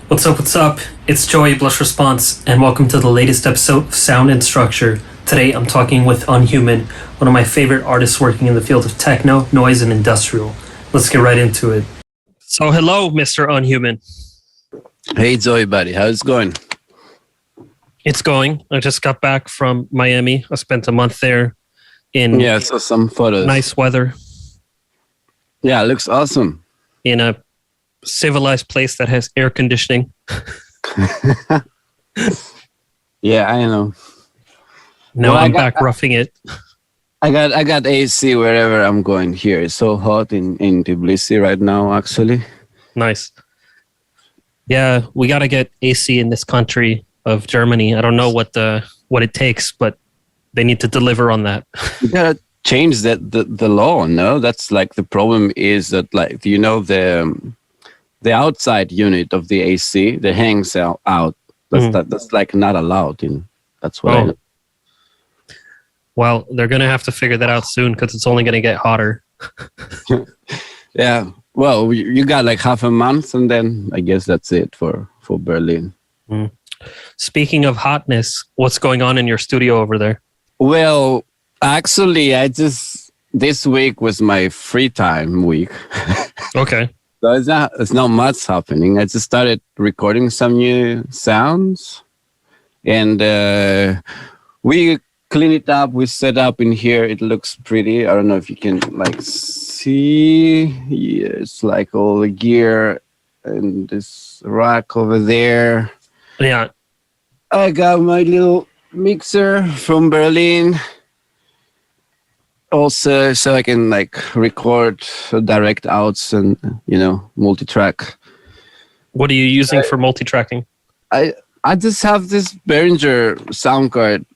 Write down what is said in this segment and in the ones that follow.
What's up, what's up? It's Joey Blush Response, and welcome to the latest episode of Sound and Structure. Today I'm talking with Unhuman, one of my favorite artists working in the field of techno, noise, and industrial. Let's get right into it. So hello, Mr. Unhuman. Hey Joey buddy, how's it going? It's going. I just got back from Miami. I spent a month there in I saw some photos. nice weather Yeah, it looks awesome. in a civilized place that has air conditioning. Yeah, I know. Now Well, I'm back roughing it. I got AC wherever I'm going here. It's so hot in Tbilisi right now, actually. Nice. Yeah, we got to get AC in this country of Germany. I don't know what it takes, but they need to deliver on that. You gotta change the law, no? That's like the problem is that, like, you know, the outside unit of the AC that hangs out that's like not allowed in. That's what I know. Well, they're going to have to figure that out soon because it's only going to get hotter. Yeah. Well, you got like half a month, and then I guess that's it for Berlin. Speaking of hotness, what's going on in your studio over there? Well, actually, this week was my free time week. Okay. So it's not much happening. I just started recording some new sounds, and we clean it up. We set up in here. It looks pretty. I don't know if you can like see. Yeah, it's like all the gear and this rack over there. Yeah. I got my little mixer from Berlin. Also, so I can like record direct outs and, you know, multi-track. What are you using for multi-tracking? I just have this Behringer sound card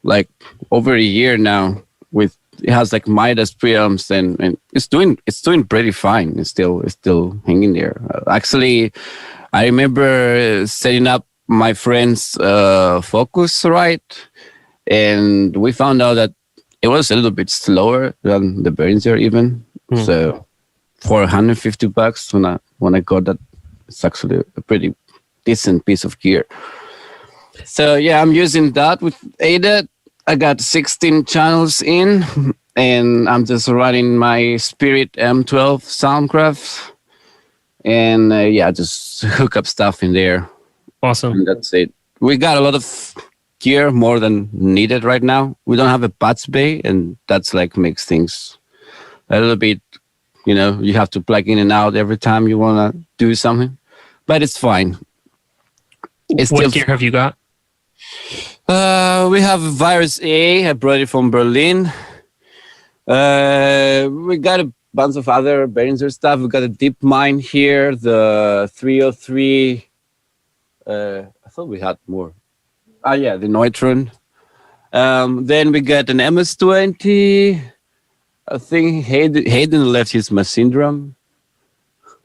like over a year now. It has like Midas preamps and it's doing pretty fine. It's still hanging there. Actually, I remember setting up my friend's Focusrite, and we found out that it was a little bit slower than the Behringer even. So for $150 when I got that, it's actually a pretty decent piece of gear. So yeah, I'm using that with ADAT. I got 16 channels in, and I'm just running my Spirit M12 Soundcraft, and just hook up stuff in there. Awesome. And that's it. We got a lot of gear, more than needed right now. We don't have a patch bay, and that's like makes things a little bit, you know, you have to plug in and out every time you want to do something, but it's fine. What gear have you got? We have Virus A. I brought it from Berlin. We got a bunch of other Behringer stuff. We got a DeepMind here, the 303. I thought we had more. The Neutron. Then we got an MS-20. I think Hayden left his machine drum.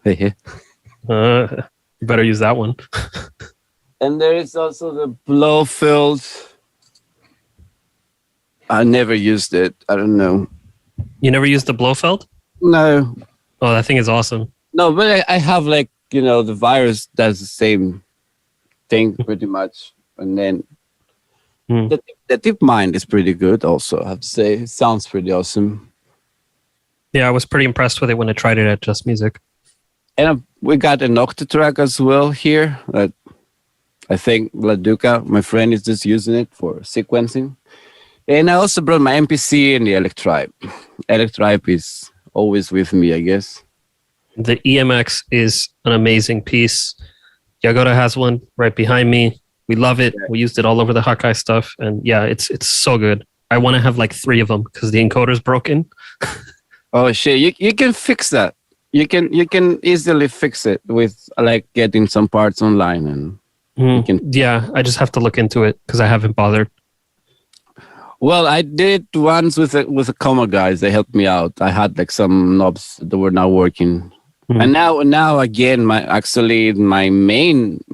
You better use that one. And there is also the Blowfield. I never used it. I don't know. You never used the Blofeld? No. Oh, that thing is awesome. No, but I have like, you know, the Virus does the same thing pretty much. And then the DeepMind is pretty good also, I have to say. It sounds pretty awesome. Yeah, I was pretty impressed with it when I tried it at Just Music. And we got an Octatrack as well here. I think Laduca, my friend, is just using it for sequencing. And I also brought my MPC and the Electribe. Electribe is always with me, I guess. The EMX is an amazing piece. Yagoda has one right behind me. We love it. We used it all over the Hakai stuff. And yeah, it's so good. I want to have like 3 of them because the encoder's broken. Oh shit, you can fix that. You can easily fix it with like getting some parts online and yeah, I just have to look into it because I haven't bothered. Well, I did it once with the Coma guys. They helped me out. I had like some knobs that were not working, and now again, my main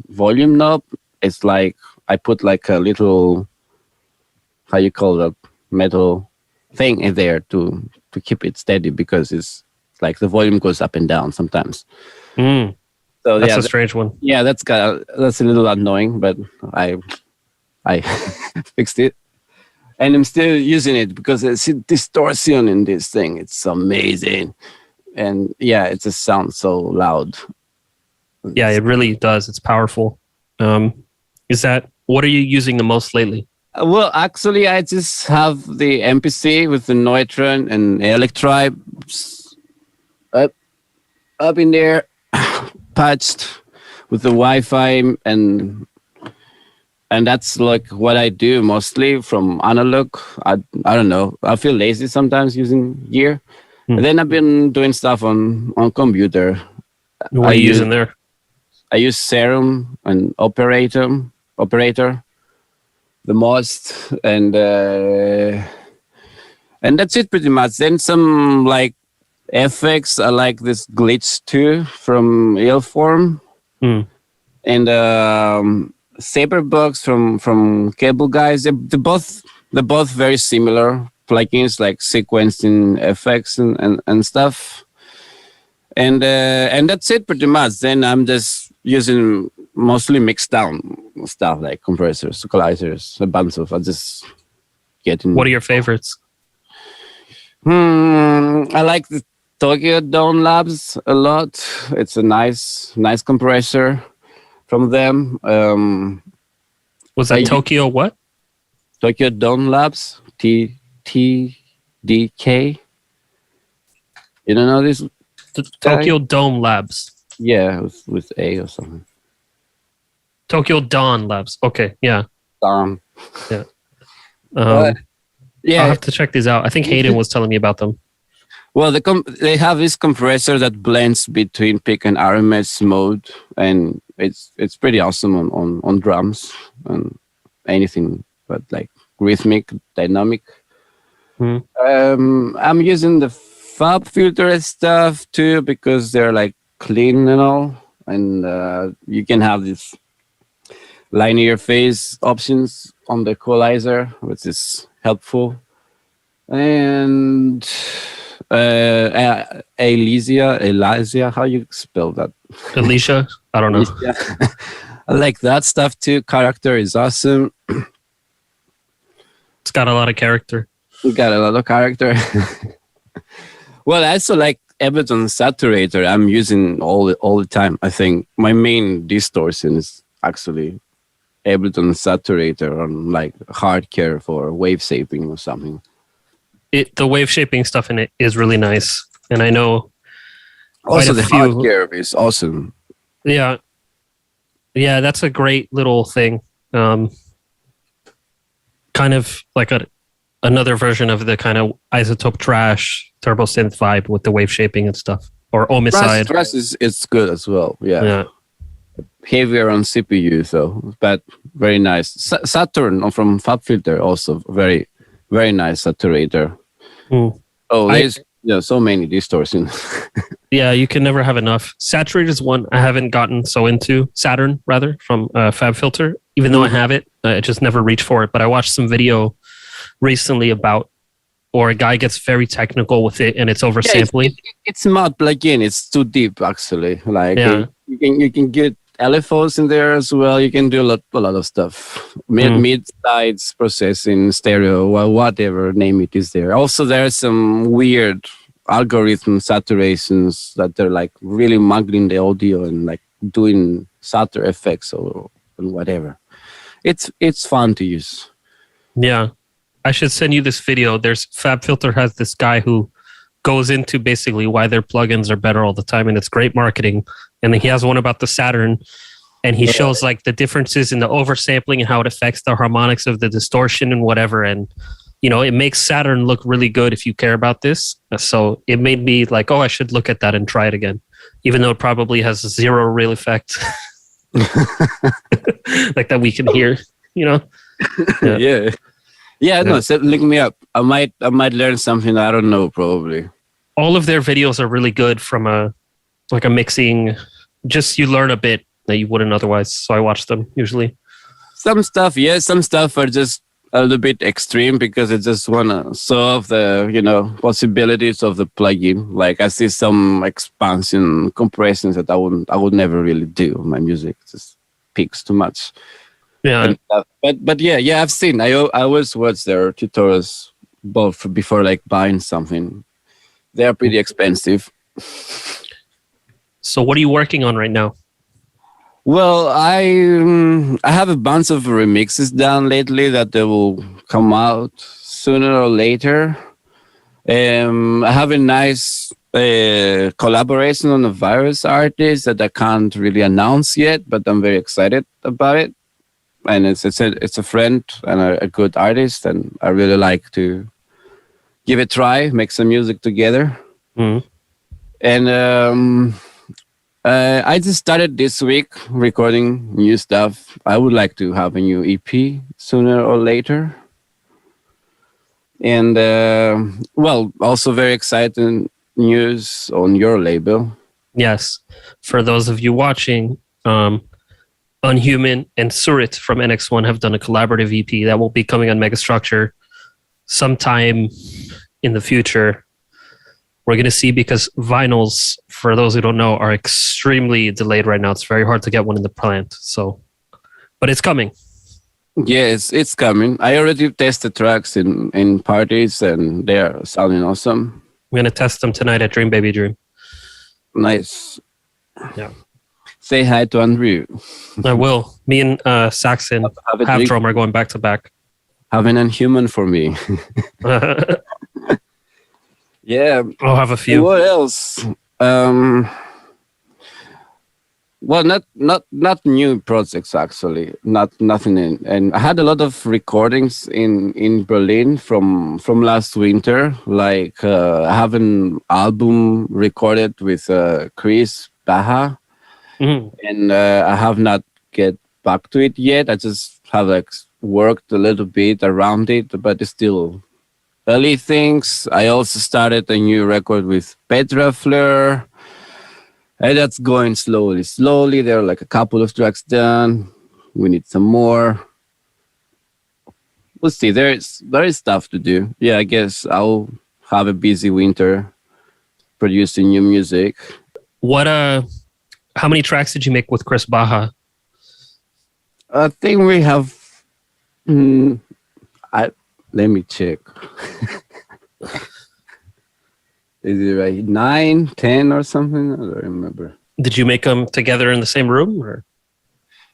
volume knob is like I put like a little, how you call that, metal thing in there to keep it steady because it's like the volume goes up and down sometimes. So That's yeah, a strange one. yeah, that's a little annoying, but I fixed it, and I'm still using it because it's distortion in this thing. It's amazing, and yeah, it just sounds so loud. Yeah, it really does. It's powerful. What are you using the most lately? Well, actually, I just have the MPC with the Neutron and Electribe up up in there, patched with the Wi-Fi, and that's like what I do mostly from analog. I don't know. I feel lazy sometimes using gear. Hmm. And then I've been doing stuff on computer. What are you using there? I use Serum and Operator the most, and that's it pretty much. Then some like FX. I like this glitch too from Illform, Hmm. and Saberbox from Cable Guys. They're both very similar plugins like sequencing effects and stuff. And that's it pretty much. Then I'm just using mostly mixed down stuff like compressors, equalizers, a bunch of. I just getting. What are your favorites? I like the Tokyo Dome Labs a lot. It's a nice compressor from them. Was that Tokyo what? Tokyo Dome Labs, TDK. You don't know this? Tokyo Dome Labs. Yeah, with A or something. Tokyo Dawn Labs. Okay, yeah. Yeah. Yeah. I'll have to check these out. I think Hayden was telling me about them. Well, they have this compressor that blends between pick and RMS mode, and it's pretty awesome on drums and anything but like rhythmic, dynamic. I'm using the Fab filter stuff too because they're like clean and all, and you can have this linear phase options on the equalizer, which is helpful. And Elysia, how you spell that? Alicia? I don't know. I like that stuff too. Character is awesome. It's got a lot of character. Got a lot of character. Well, I also like Ableton Saturator. I'm using all the time. I think my main distortion is actually Ableton Saturator on like hardcore for wave shaping or something. The wave shaping stuff in it is really nice, and I know. Also, the hardcore is awesome. Yeah, that's a great little thing. Kind of like another version of the kind of Isotope Trash Turbo Synth vibe with the wave shaping and stuff, or Homicide. Trash it's good as well. Yeah. Heavier on CPU though, but very nice. Saturn from FabFilter also very, very nice saturator. Oh, there's so many distortions. Yeah, you can never have enough. Saturated is one I haven't gotten so into. Saturn, rather, from FabFilter. Even though I have it, I just never reach for it. But I watched some video recently about, or a guy gets very technical with it, and it's oversampling. It's not plugin. It's too deep, actually. Like you can get LFOs in there as well. You can do a lot of stuff. Mid-sides processing, stereo, whatever name it is there. Also, there are some weird algorithm saturations that they're like really muggling the audio and like doing satur effects or whatever. It's fun to use. Yeah. I should send you this video. FabFilter has this guy who goes into basically why their plugins are better all the time, and it's great marketing. And then he has one about the Saturn, and he shows like the differences in the oversampling and how it affects the harmonics of the distortion and whatever. And it makes Saturn look really good if you care about this. So it made me like, I should look at that and try it again, even though it probably has zero real effect, like that we can hear. Yeah. No, link me up. I might learn something I don't know probably. All of their videos are really good from a mixing. Just you learn a bit that you wouldn't otherwise. So I watch them usually. Some stuff are just a little bit extreme because I just want to solve the, possibilities of the plugin. Like I see some expansion compressions that I would never really do on my music. It just peaks too much. Yeah. But yeah, I've seen. I always watch their tutorials both before like buying something. They are pretty expensive. So what are you working on right now? Well, I have a bunch of remixes done lately that they will come out sooner or later. I have a nice collaboration on a virus artist that I can't really announce yet, but I'm very excited about it. And it's a friend and a good artist, and I really like to give it a try, make some music together. Mm-hmm. And I just started this week recording new stuff. I would like to have a new EP sooner or later. And also very exciting news on your label. Yes. For those of you watching, Unhuman and Surit from NX1 have done a collaborative EP that will be coming on Megastructure sometime in the future. We're going to see, because vinyls, for those who don't know, are extremely delayed right now. It's very hard to get one in the plant. So, but it's coming. Yeah, it's coming. I already tested tracks in parties, and they are sounding awesome. I'm going to test them tonight at Dream Baby Dream. Nice. Yeah. Say hi to Andrew. I will. Me and Saxon, half drum, are going back to back. Have an Unhuman for me. Yeah. I'll have a few. What else? Well, not new projects actually. Nothing in. And I had a lot of recordings in Berlin from last winter. Like I have an album recorded with Chris Baha, and I have not get back to it yet. I just have like worked a little bit around it, but it's still early things. I also started a new record with Petra Fleur. And that's going slowly. There are like a couple of tracks done. We need some more. We'll see. There is stuff to do. Yeah, I guess I'll have a busy winter producing new music. How many tracks did you make with Chris Baha? I think we have let me check. Is it right? 9, 10 or something? I don't remember. Did you make them together in the same room? Or?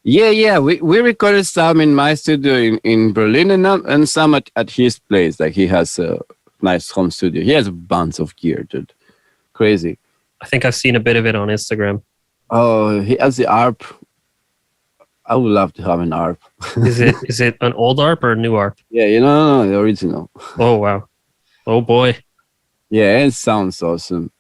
Yeah. We recorded some in my studio in Berlin and some at his place. Like he has a nice home studio. He has a bunch of gear, dude. Crazy. I think I've seen a bit of it on Instagram. Oh, he has the ARP. I would love to have an ARP. Is it an old ARP or a new ARP? Yeah, no, the original. Oh, wow. Oh, boy. Yeah, it sounds awesome.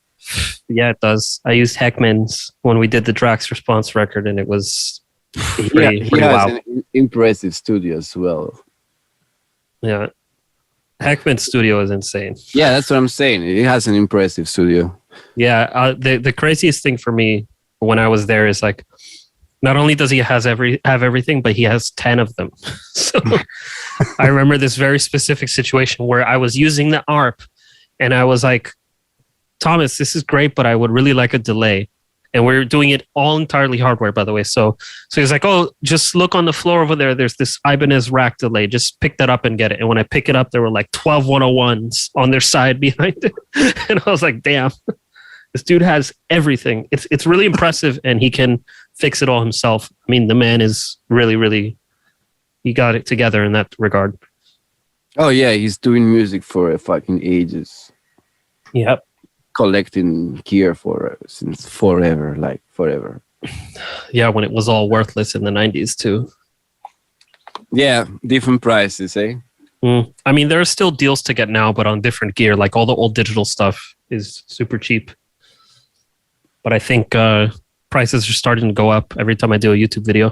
Yeah, it does. I used Heckman's when we did the Drax Response record, and it was pretty wow. An impressive studio as well. Yeah. Heckman's studio is insane. Yeah, that's what I'm saying. It has an impressive studio. Yeah, the craziest thing for me when I was there is like, not only does he have everything, but he has 10 of them. So I remember this very specific situation where I was using the ARP, and I was like, Thomas, this is great, but I would really like a delay. And we're doing it all entirely hardware, by the way. So he's like, oh, just look on the floor over there. There's this Ibanez rack delay. Just pick that up and get it. And when I pick it up, there were like 12 101s on their side behind it. And I was like, damn, this dude has everything. It's really impressive, and he can fix it all himself. I mean, the man is really, really, he got it together in that regard. Oh, yeah, he's doing music for fucking ages. Yep. Collecting gear since forever. Yeah, when it was all worthless in the 90s too. Yeah, different prices, eh? I mean, there are still deals to get now, but on different gear. Like all the old digital stuff is super cheap. But I think prices are starting to go up every time I do a YouTube video.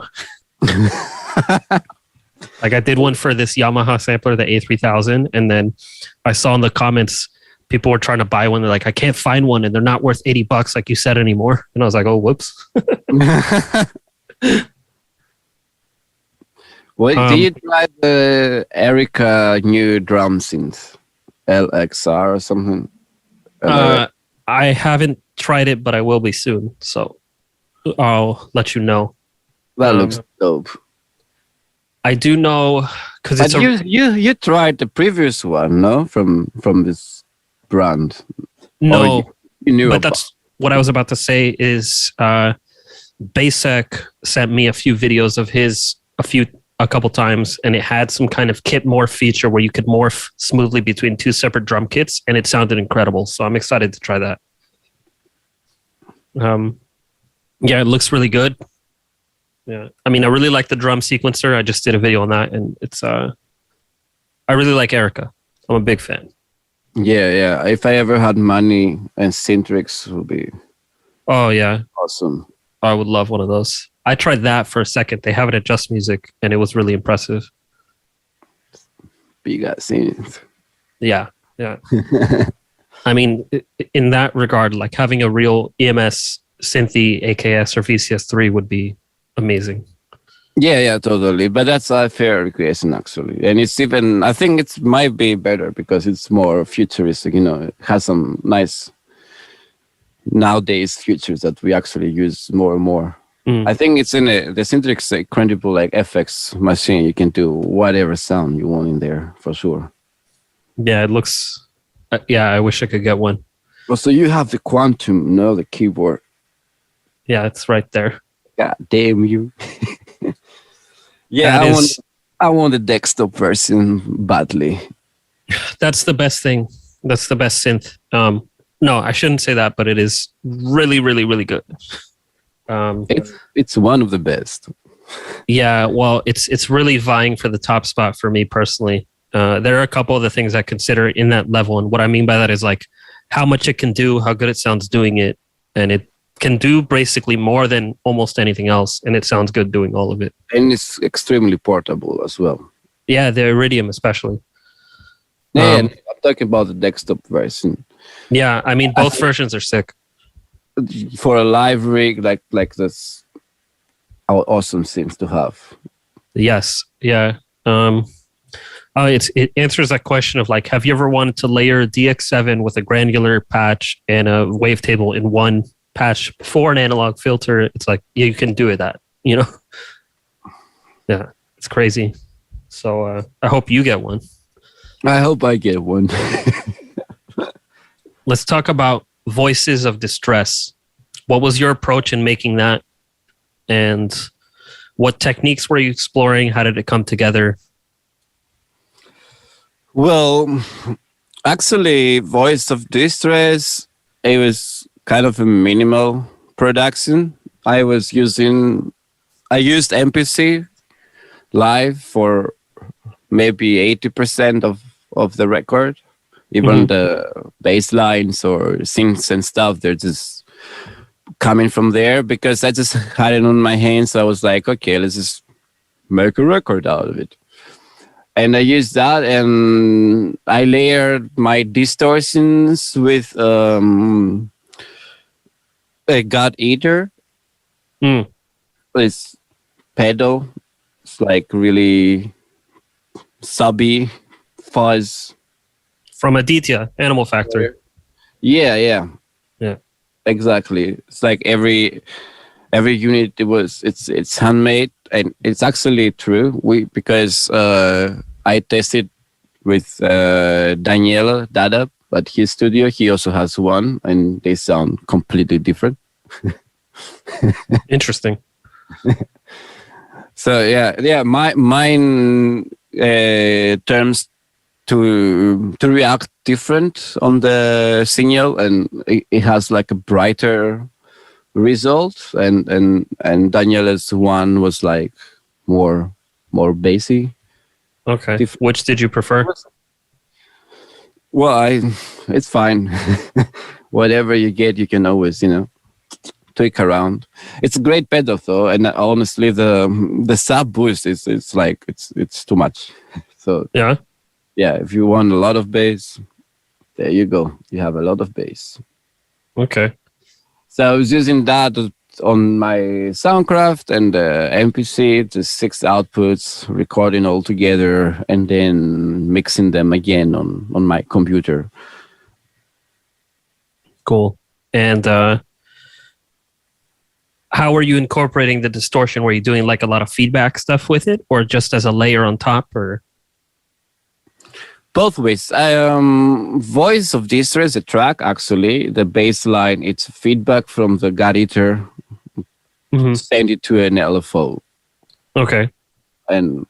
Like I did one for this Yamaha sampler, the A3000, and then I saw in the comments people were trying to buy one. They're like, I can't find one, and they're not worth $80 like you said anymore. And I was like, oh, whoops. What did Um, you try the Erica new drum synth LXR or something? LRX? I haven't tried it, but I will be soon. So I'll let you know. That looks dope. I do know because But it's a you tried the previous one, no? From this brand. Or no, you knew but about. that's what I was about to say. Is Basek sent me a few videos of his a couple times, and it had some kind of kit morph feature where you could morph smoothly between two separate drum kits, and it sounded incredible. So I'm excited to try that. Yeah, it looks really good. Yeah, I mean, I really like the drum sequencer. I just did a video on that, and it's I really like Erica. I'm a big fan. Yeah, yeah. If I ever had money, and Syntrix would be Oh yeah, awesome. I would love one of those. I tried that for a second. They have it at Just Music, and it was really impressive. But you got Synth. Yeah, yeah. I mean, in that regard, like having a real EMS Synthy AKS or VCS3 would be amazing. Yeah, yeah, totally. But that's a fair recreation, actually. And it's even, I think it might be better because it's more futuristic, you know, it has some nice nowadays features that we actually use more and more. I think it's in the Syntrix incredible like FX machine. You can do whatever sound you want in there for sure. Yeah, it looks. Yeah, I wish I could get one. Well, so you have the Quantum, no, the keyboard. Yeah, it's right there. God damn you. Yeah, I want the desktop version badly. That's the best thing. That's the best synth. No, I shouldn't say that, but it is really, really, really good. It's one of the best. Yeah, well, it's really vying for the top spot for me personally. There are a couple of the things I consider in that level, and what I mean by that is like how much it can do, how good it sounds doing it, and it can do basically more than almost anything else, and it sounds good doing all of it. And it's extremely portable as well. Yeah, the Iridium especially. Yeah, I'm talking about the desktop version. Yeah, I mean both versions are sick. For a live rig like this, awesome things to have. Yes, yeah. It answers that question of like, have you ever wanted to layer a DX7 with a granular patch and a wavetable in one patch for an analog filter? It's like, yeah, you can do it that, you know? Yeah, it's crazy. So I hope you get one. I hope I get one. Let's talk about Voices of Distress. What was your approach in making that? And what techniques were you exploring? How did it come together? Well, actually, Voice of Distress, it was kind of a minimal production. I used MPC live for maybe 80% of the record. Even the bass lines or synths and stuff, they're just coming from there because I just had it on my hands. So I was like, okay, let's just make a record out of it. And I used that and I layered my distortions with a God Eater. It's pedal. It's like really subby fuzz. From Aditya, Animal Factory. Yeah. Exactly. It's like every unit it's handmade, and it's actually true. Because I tested with Daniel Dada at his studio. He also has one, and they sound completely different. Interesting. So yeah. Mine terms to react different on the signal, and it has like a brighter result, and Daniela's one was like more bassy. Okay. Which did you prefer? Well, it's fine. Whatever you get, you can always tweak around. It's a great pedal though, and honestly, the sub boost it's like it's too much. So yeah, if you want a lot of bass, there you go. You have a lot of bass. Okay. So I was using that on my Soundcraft and MPC, just 6 outputs, recording all together, and then mixing them again on my computer. Cool. And how are you incorporating the distortion? Were you doing like a lot of feedback stuff with it, or just as a layer on top? Or both ways. Voice of Distress, the track, actually, the bass line, it's feedback from the gut eater, send it to an LFO. Okay. And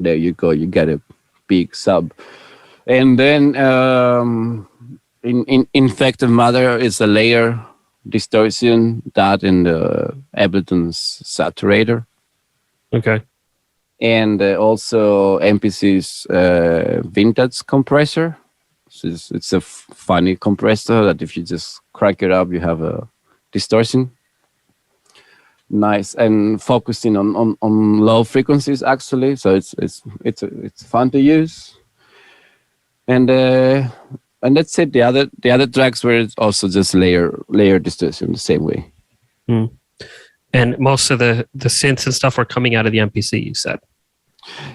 there you go, you get a big sub. And then in Infected Mother is a layer distortion, that in the Ableton's saturator. Okay. And also MPC's vintage compressor. It's a funny compressor that if you just crack it up, you have a distortion. Nice, and focusing on low frequencies actually, so it's fun to use. And that's it. The other tracks were also just layer distortion the same way. And most of the synths and stuff were coming out of the MPC, you said.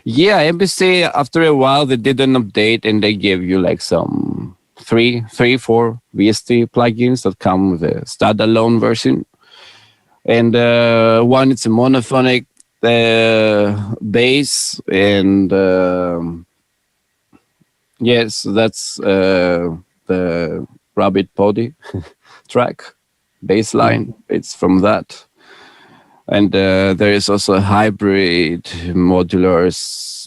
Yeah, MPC, after a while they did an update and they gave you like some 4 VST plugins that come with a standalone version. And one, it's a monophonic bass, and yes, that's the Rabbit Body track, bass line. It's from that. And there is also a hybrid modulating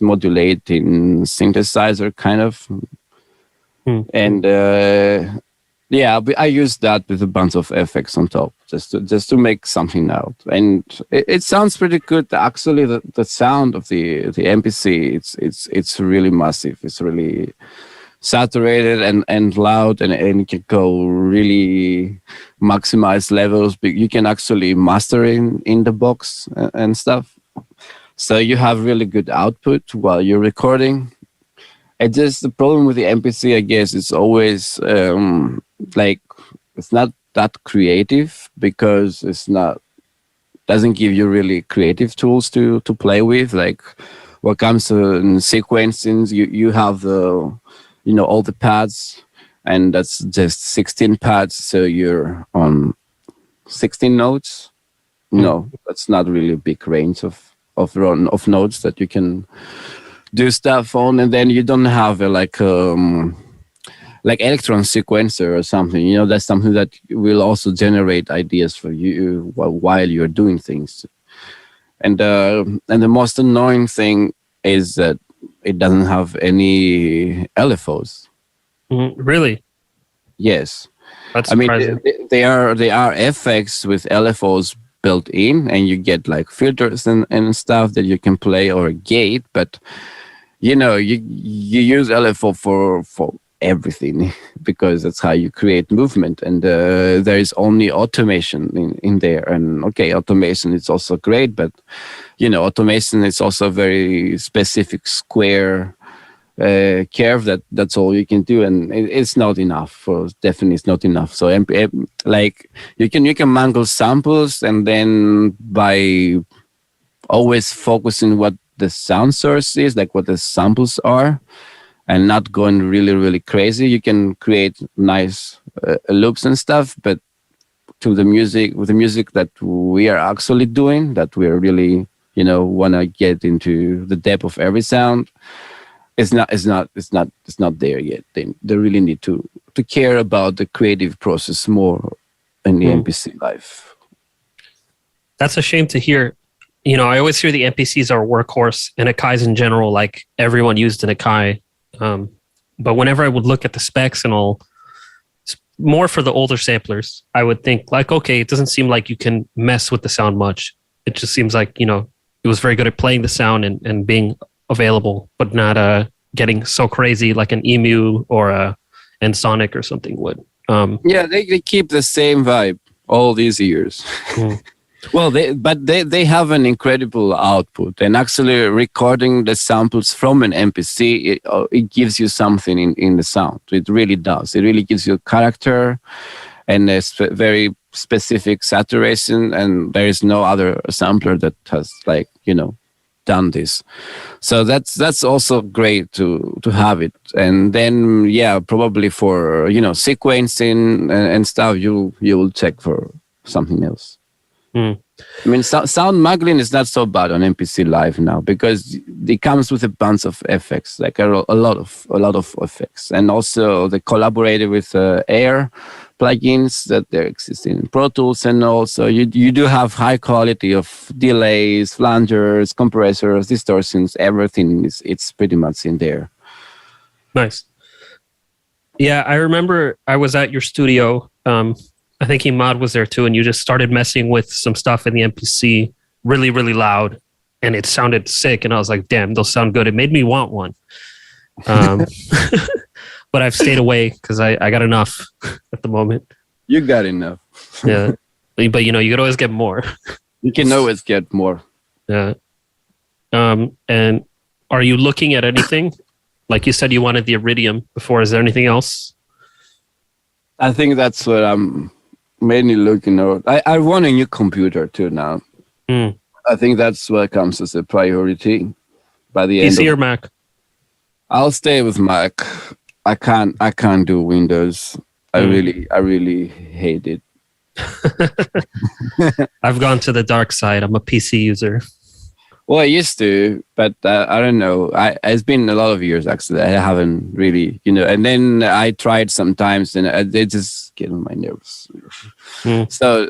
synthesizer kind of. And yeah, I use that with a bunch of effects on top just to make something out. And it sounds pretty good. Actually, the sound of the MPC, it's really massive. It's really saturated and loud, and you can go really maximize levels. But you can actually master in the box and stuff. So you have really good output while you're recording. And just the problem with the MPC, I guess, it's always like it's not that creative because doesn't give you really creative tools to play with. Like what comes to sequencing, you have all the pads, and that's just 16 pads, so you're on 16 notes. No, that's not really a big range of notes that you can do stuff on. And then you don't have a like electron sequencer or something. That's something that will also generate ideas for you while you're doing things. And the most annoying thing is that it doesn't have any LFOs. Really? Yes. That's surprising. They are effects with LFOs built in, and you get like filters and stuff that you can play, or a gate. But you use LFO for everything because that's how you create movement. And there is only automation in there. And okay, automation is also great, but automation is also a very specific square curve that's all you can do, and it's not enough. Definitely it's not enough. So like you can mangle samples, and then by always focusing what the sound source is, like what the samples are, and not going really, really crazy, you can create nice loops and stuff. But with the music that we are actually doing, that we're really, want to get into the depth of every sound, it's not there yet. They really need to care about the creative process more in the MPC life. That's a shame to hear. I always hear the MPCs are a workhorse, and Akai's in general, like everyone used an Akai. But whenever I would look at the specs and all, more for the older samplers, I would think like, okay, it doesn't seem like you can mess with the sound much. It just seems like, it was very good at playing the sound and being available, but not getting so crazy like an Emu or a Ensoniq or something would. Yeah, they keep the same vibe all these years. Well, they have an incredible output, and actually recording the samples from an MPC, it gives you something in the sound. It really does. It really gives you character, and there's very specific saturation, and there is no other sampler that has like done this. So that's also great to have it. And then probably for sequencing and stuff, you will check for something else. Mm. I mean, sound muggling is not so bad on MPC Live now because it comes with a bunch of effects, like a lot of effects, and also they collaborated with Air plugins that they exist in Pro Tools, and also you do have high quality of delays, flangers, compressors, distortions, everything it's pretty much in there. Nice. Yeah, I remember I was at your studio. I think Imad was there too, and you just started messing with some stuff in the MPC really, really loud, and it sounded sick. And I was like, damn, those sound good. It made me want one. But I've stayed away because I got enough at the moment. You got enough. Yeah. But you could always get more. You can always get more. Yeah. And are you looking at anything? Like you said, you wanted the Iridium before. Is there anything else? I think that's what I'm mainly looking at. I want a new computer too now. Mm. I think that's what comes as a priority by the end. PC or Mac? I'll stay with Mac. I can't do Windows. I really hate it. I've gone to the dark side. I'm a PC user. Well, I used to, but I don't know. It's been a lot of years actually. I haven't really, and then I tried sometimes and they just get on my nerves. So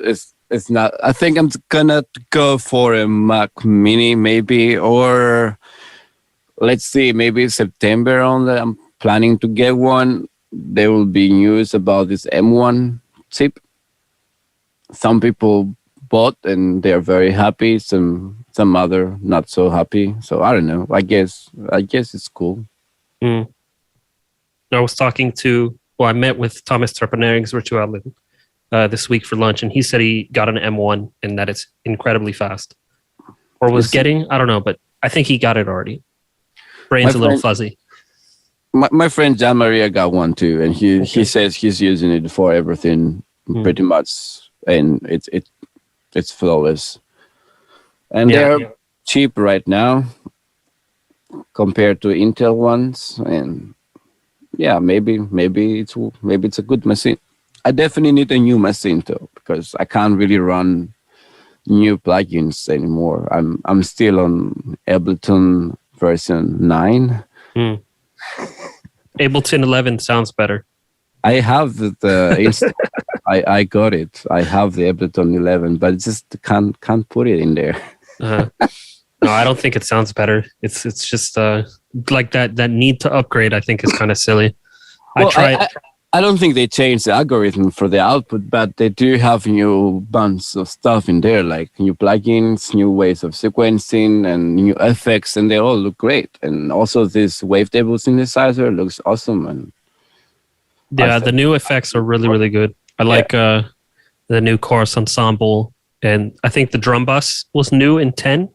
it's not, I think I'm gonna go for a Mac Mini maybe, or let's see, maybe September only. I'm planning to get one. There will be news about this M1 chip. Some people bought and they are very happy. Some other not so happy. So I don't know. I guess it's cool. I was talking to, I met with Thomas Terpenering's Virtual this week for lunch, and he said he got an M1 and that it's incredibly fast. Or was getting, I don't know, but I think he got it already. Brain's a little fuzzy. My friend John Maria got one too, and he says he's using it for everything pretty much, and it's flawless. And they're cheap right now compared to Intel ones, and maybe it's a good machine. I definitely need a new machine though, because I can't really run new plugins anymore. I'm still on Ableton version 9. Ableton 11 sounds better. I have the I got it. I have the Ableton 11, but just can't put it in there. No, I don't think it sounds better. It's just like that need to upgrade. I think is kind of silly. Well, I don't think they changed the algorithm for the output, but they do have new bunch of stuff in there, like new plugins, new ways of sequencing, and new effects, and they all look great. And also, this wavetable synthesizer looks awesome. And the new effects are really, really good. I like the new chorus ensemble, and I think the drum bus was new in 10,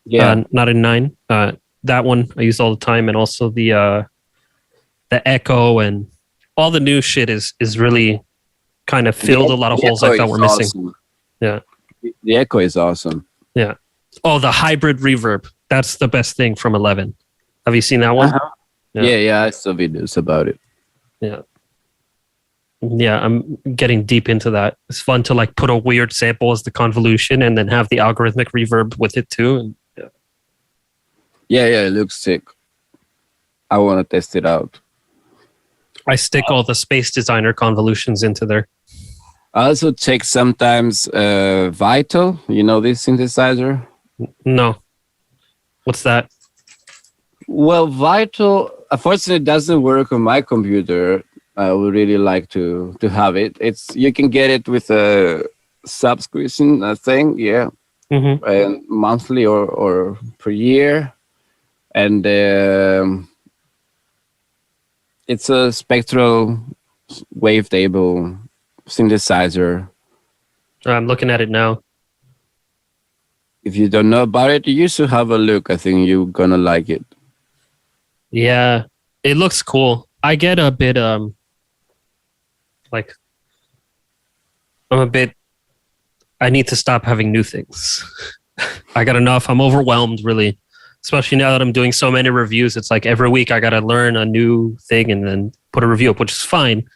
not in 9. That one I use all the time, and also the echo and all the new shit is really kind of filled a lot of holes I thought were missing. Awesome. Yeah. The echo is awesome. Yeah. Oh, the hybrid reverb. That's the best thing from 11. Have you seen that one? Uh-huh. Yeah, I saw videos about it. Yeah. Yeah, I'm getting deep into that. It's fun to like put a weird sample as the convolution and then have the algorithmic reverb with it too. And yeah, it looks sick. I want to test it out. I stick all the Space Designer convolutions into there. I also check sometimes Vital. You know this synthesizer? No. What's that? Well, Vital, unfortunately, doesn't work on my computer. I would really like to have it. You can get it with a subscription, I think, and monthly or per year, and it's a Spectral wavetable synthesizer. I'm looking at it now. If you don't know about it, you should have a look. I think you're gonna like it. Yeah, it looks cool. I get a bit like I'm a bit. I need to stop having new things. I got enough. I'm overwhelmed, really. Especially now that I'm doing so many reviews. It's like every week I got to learn a new thing and then put a review up, which is fine.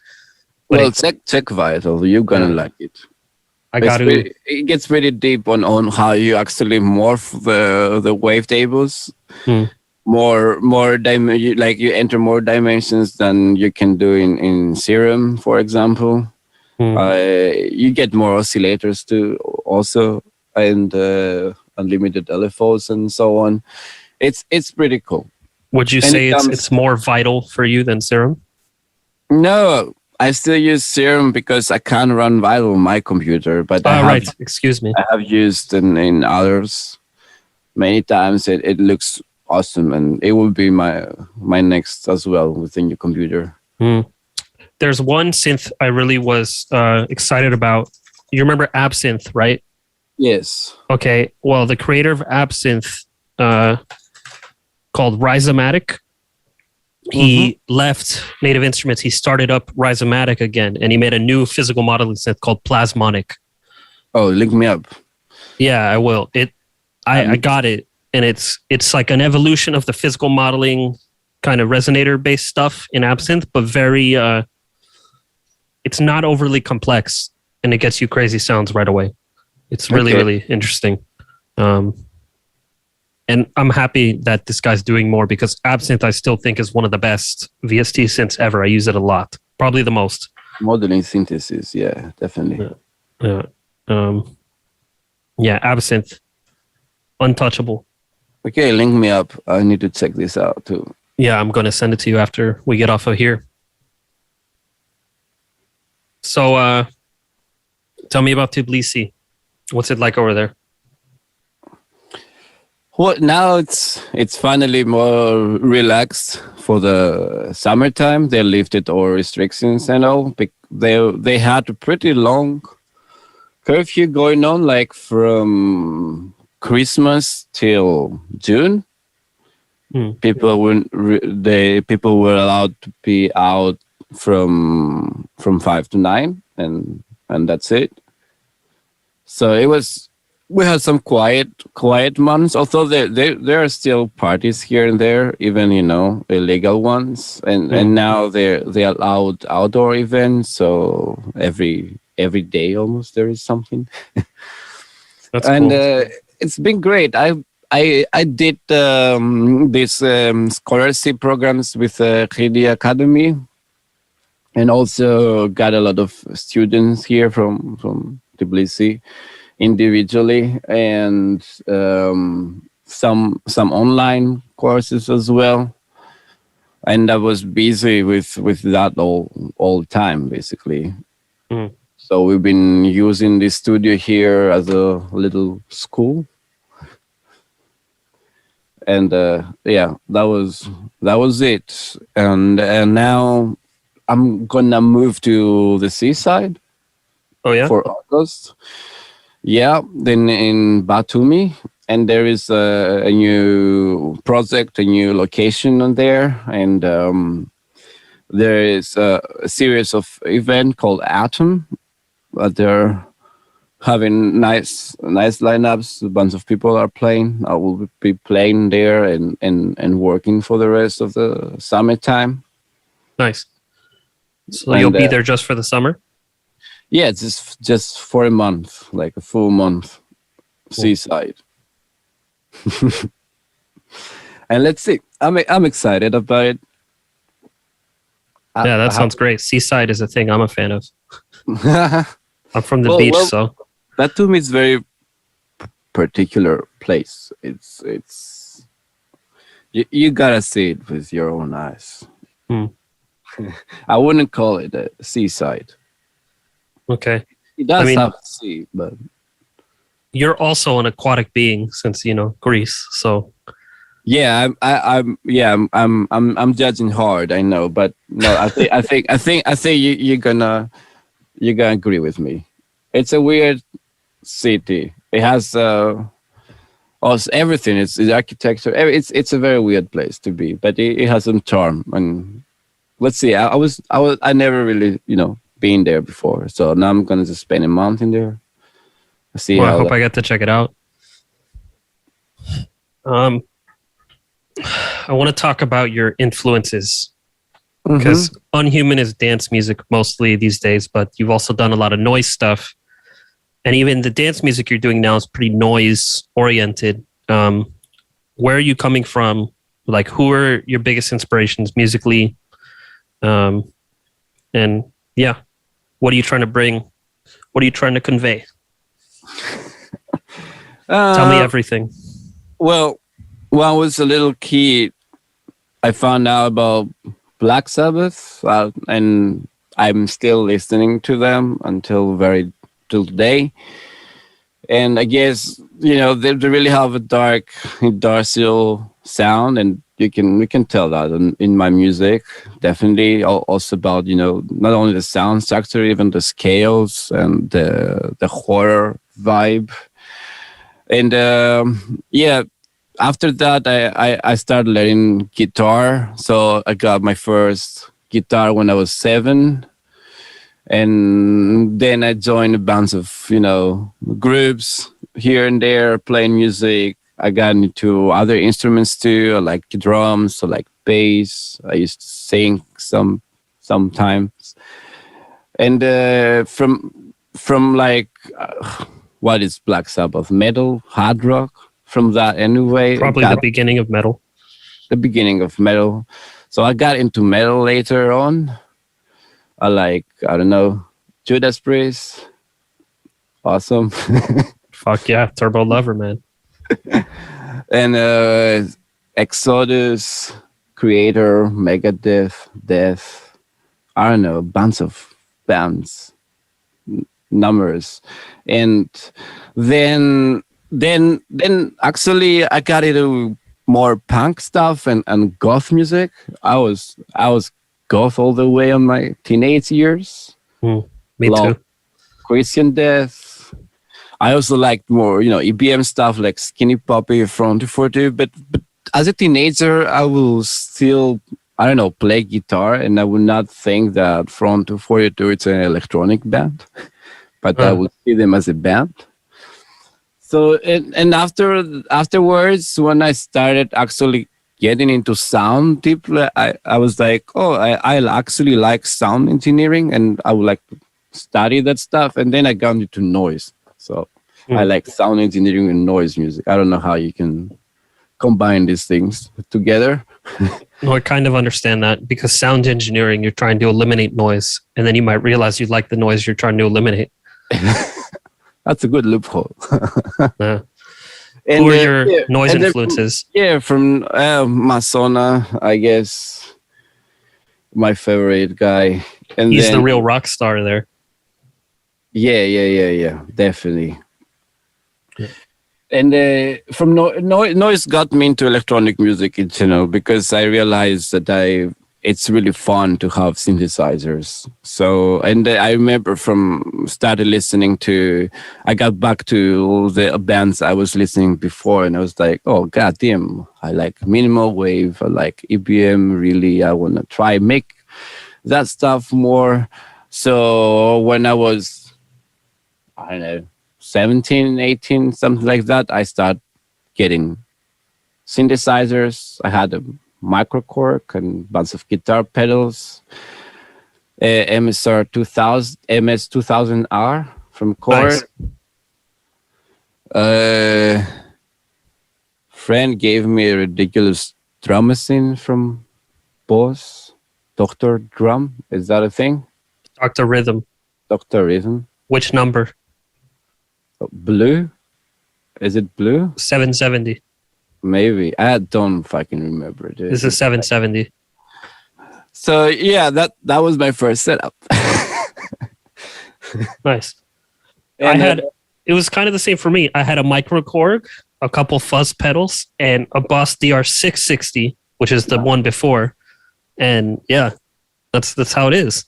But Well, check Vital. You're gonna like it. I got to. It gets pretty deep on how you actually morph the wavetables. Like you enter more dimensions than you can do in Serum, for example. You get more oscillators too, also, and unlimited LFOs and so on. It's pretty cool. Would you say it's more vital for you than Serum? No, I still use Serum because I can't run Vital on my computer. But excuse me. I have used in others many times. It looks awesome, and it will be my next as well within your computer. There's one synth I really was excited about. You remember Absinthe, right? Yes. Okay. Well, the creator of Absinthe, called Rhizomatic, he left Native Instruments. He started up Rhizomatic again, and he made a new physical modeling synth called Plasmonic. Oh, link me up. Yeah, I will. I got it, and it's like an evolution of the physical modeling kind of resonator based stuff in Absinthe, but very it's not overly complex, and it gets you crazy sounds right away. It's really really interesting. And I'm happy that this guy's doing more, because Absinthe I still think is one of the best VST synths ever. I use it a lot, probably the most. Modeling synthesis, yeah, definitely. Yeah, Absinthe, untouchable. Okay, link me up. I need to check this out too. Yeah, I'm going to send it to you after we get off of here. So, tell me about Tbilisi. What's it like over there? Well, now it's finally more relaxed for the summertime. They lifted all restrictions and all. They had a pretty long curfew going on, like from Christmas till June. People were allowed to be out from 5 to 9, and that's it. So we had some quiet months, although there are still parties here and there, even illegal ones, and now they allowed outdoor events, so every day almost there is something. That's and cool. It's been great. I did these scholarship programs with Khidi Academy, and also got a lot of students here from Tbilisi individually, and some online courses as well. And I was busy with that all the time, basically. So we've been using this studio here as a little school. And yeah, that was it. And now I'm gonna move to the seaside. Oh yeah, for August. Yeah, then in Batumi, and there is a new project, a new location on there, and there is a series of event called Atom. They're having nice lineups. A bunch of people are playing. I will be playing there and working for the rest of the summertime. nice. So you'll be there just for the summer? Yeah, it's just for a month, like a full month, seaside. And let's see. I'm excited about it. Yeah, that sounds great. Seaside is a thing I'm a fan of. I'm from the beach, so that to me is very particular place. It's you gotta see it with your own eyes. I wouldn't call it a seaside. Okay. It does have sea, but you're also an aquatic being, since Greece. So yeah, I'm judging hard. I know, but no, I think you're gonna agree with me. It's a weird city. It has also everything. It's architecture. It's a very weird place to be, but it has some charm. And let's see. I never really been there before. So now I'm gonna just spend a month in there. See Well, I how hope that. I get to check it out. I want to talk about your influences because Unhuman is dance music mostly these days, but you've also done a lot of noise stuff. And even the dance music you're doing now is pretty noise oriented. Where are you coming from? Like, who are your biggest inspirations musically? And yeah, what are you trying to bring? What are you trying to convey? Tell me everything. Well, when I was a little kid, I found out about Black Sabbath, and I'm still listening to them till today. And I guess they really have a dark industrial sound, and we can tell that in my music. Definitely, also about not only the sound structure, even the scales and the horror vibe. And yeah, after that, I started learning guitar. So I got my first guitar when I was 7. And then I joined a bunch of, groups here and there playing music. I got into other instruments too. I like drums, I like bass. I used to sing sometimes. And from like, what is Black Sabbath? Metal, hard rock? From that anyway. Probably the beginning of metal. The beginning of metal. So I got into metal later on. I don't know, Judas Priest. Awesome. Fuck yeah, Turbo Lover, man. And Exodus, Creator, Megadeth, Death. I don't know, bunch of bands, numbers. And then actually I got into more punk stuff and goth music. I was goth all the way on my teenage years. Me too. Christian Death. I also liked more, EBM stuff like Skinny Puppy, Front 242. But as a teenager, I will still, I don't know, play guitar, and I would not think that Front 242 is an electronic band, but I would see them as a band. So and afterwards, when I started actually getting into sound deeply, I was like, oh, I actually like sound engineering, and I would like to study that stuff. And then I got into noise. So I like sound engineering and noise music. I don't know how you can combine these things together. No, I kind of understand that because sound engineering, you're trying to eliminate noise, and then you might realize you like the noise you're trying to eliminate. That's a good loophole. Yeah. Who are your noise influences? From Masona, I guess, my favorite guy. And he's the real rock star there. Yeah, definitely. Yeah. And from noise got me into electronic music in general, because I realized that it's really fun to have synthesizers. So, and I remember started listening to, I got back to all the bands I was listening before, and I was like, oh, goddamn, I like minimal wave, I like EBM, really, I want to try make that stuff more. So when I was, I don't know, 17, 18, something like that, I started getting synthesizers. I had a microcork and bunch of guitar pedals, MS2000R from Korg. Nice. Friend gave me a ridiculous drum machine from Boss. Dr. Drum, is that a thing? Dr. Rhythm. Dr. Rhythm. Which number? Blue? Is it blue? 770. Maybe. I don't fucking remember. Dude. This is 770. So yeah, that was my first setup. Nice. And it was kind of the same for me. I had a microcorg, a couple fuzz pedals, and a Boss DR660, which is the one before. And yeah, that's how it is.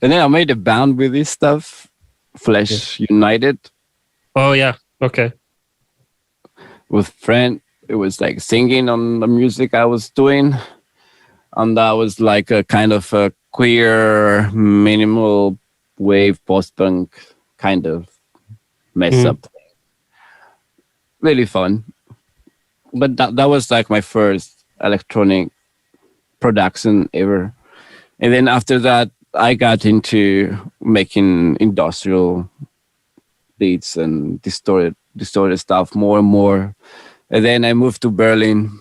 And then I made a band with this stuff, Flesh United. Oh yeah, okay. With friend, it was like singing on the music I was doing, and that was like a kind of a queer minimal wave post punk kind of mess up. Really fun. But that was like my first electronic production ever. And then after that, I got into making industrial beats and distorted stuff more and more. And then I moved to Berlin.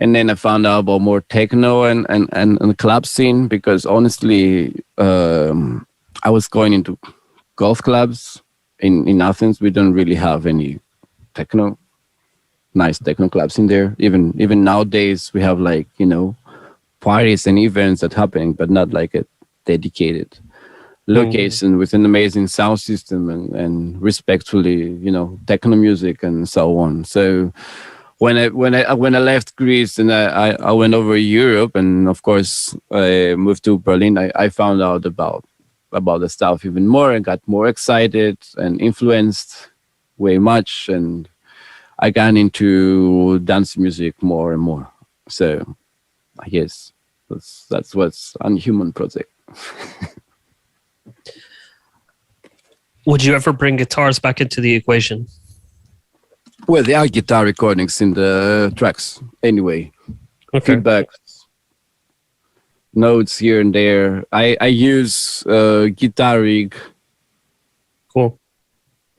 And then I found out about more techno and the club scene because honestly, I was going into golf clubs in Athens. We don't really have any nice techno clubs in there. Even nowadays, we have like, parties and events that happening, but not like a dedicated location with an amazing sound system and respectfully, techno music and so on. So when I left Greece and I went over Europe and of course I moved to Berlin, I found out about the stuff even more and got more excited and influenced way much, and I got into dance music more and more. So I guess that's what's Unhuman project. Would you ever bring guitars back into the equation? Well, there are guitar recordings in the tracks anyway. Okay. Feedbacks, notes here and there. I use Guitar Rig. Cool.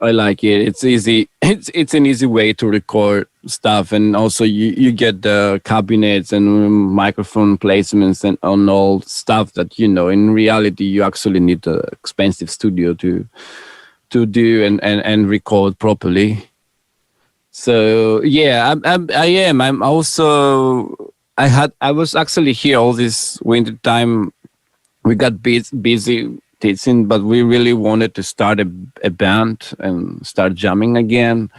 I like it. It's easy. It's an easy way to record stuff, and also you get the cabinets and microphone placements and on all stuff that in reality you actually need an expensive studio to do and record properly. So yeah, I am. I'm also. I was actually here all this winter time. We got busy teaching, but we really wanted to start a band and start jamming again.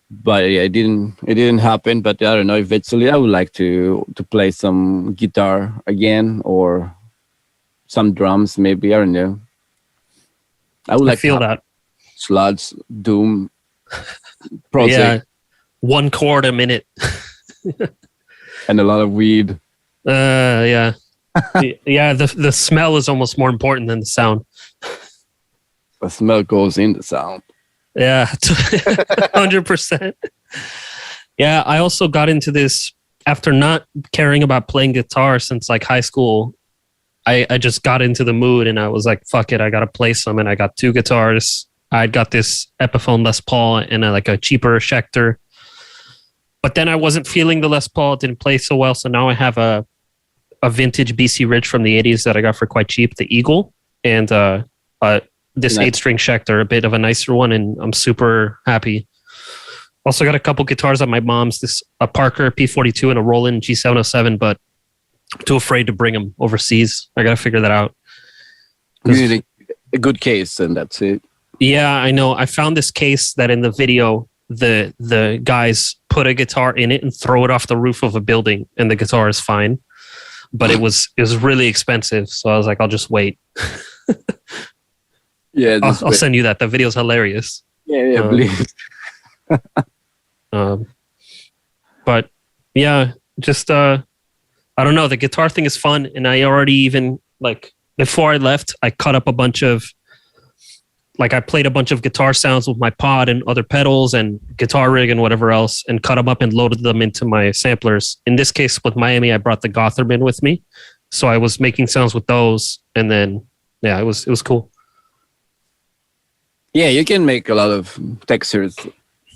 But yeah, it didn't happen. But I don't know. Eventually, I would like to play some guitar again or some drums, maybe. I don't know. I would like feel that sludge doom project. Yeah, 1 chord a minute. And a lot of weed. Yeah. Yeah, the smell is almost more important than the sound. The smell goes in the sound. Yeah, 100%. Yeah, I also got into this after not caring about playing guitar since like high school. I just got into the mood and I was like, fuck it, I got to play some. And I got 2 guitars. I got this Epiphone Les Paul and like a cheaper Schecter. But then I wasn't feeling the Les Paul. It didn't play so well. So now I have a vintage BC Rich from the 80s that I got for quite cheap, the Eagle, and this 8-string Schecter, a bit of a nicer one, and I'm super happy. Also got a couple guitars at my mom's, a Parker P42 and a Roland G707, but I'm too afraid to bring them overseas. I got to figure that out. You need a good case, and that's it. Yeah, I know. I found this case that in the video, the guys put a guitar in it and throw it off the roof of a building, and the guitar is fine. But it was really expensive, so I was like, I'll just wait. Yeah, I'll send you that. The video's hilarious. Yeah, please. But yeah, just I don't know. The guitar thing is fun, and I already even like before I left, I cut up a bunch of I played a bunch of guitar sounds with my pod and other pedals and Guitar Rig and whatever else, and cut them up and loaded them into my samplers. In this case, with Miami, I brought the Gotherman with me, so I was making sounds with those, and then yeah, it was cool. Yeah, you can make a lot of textures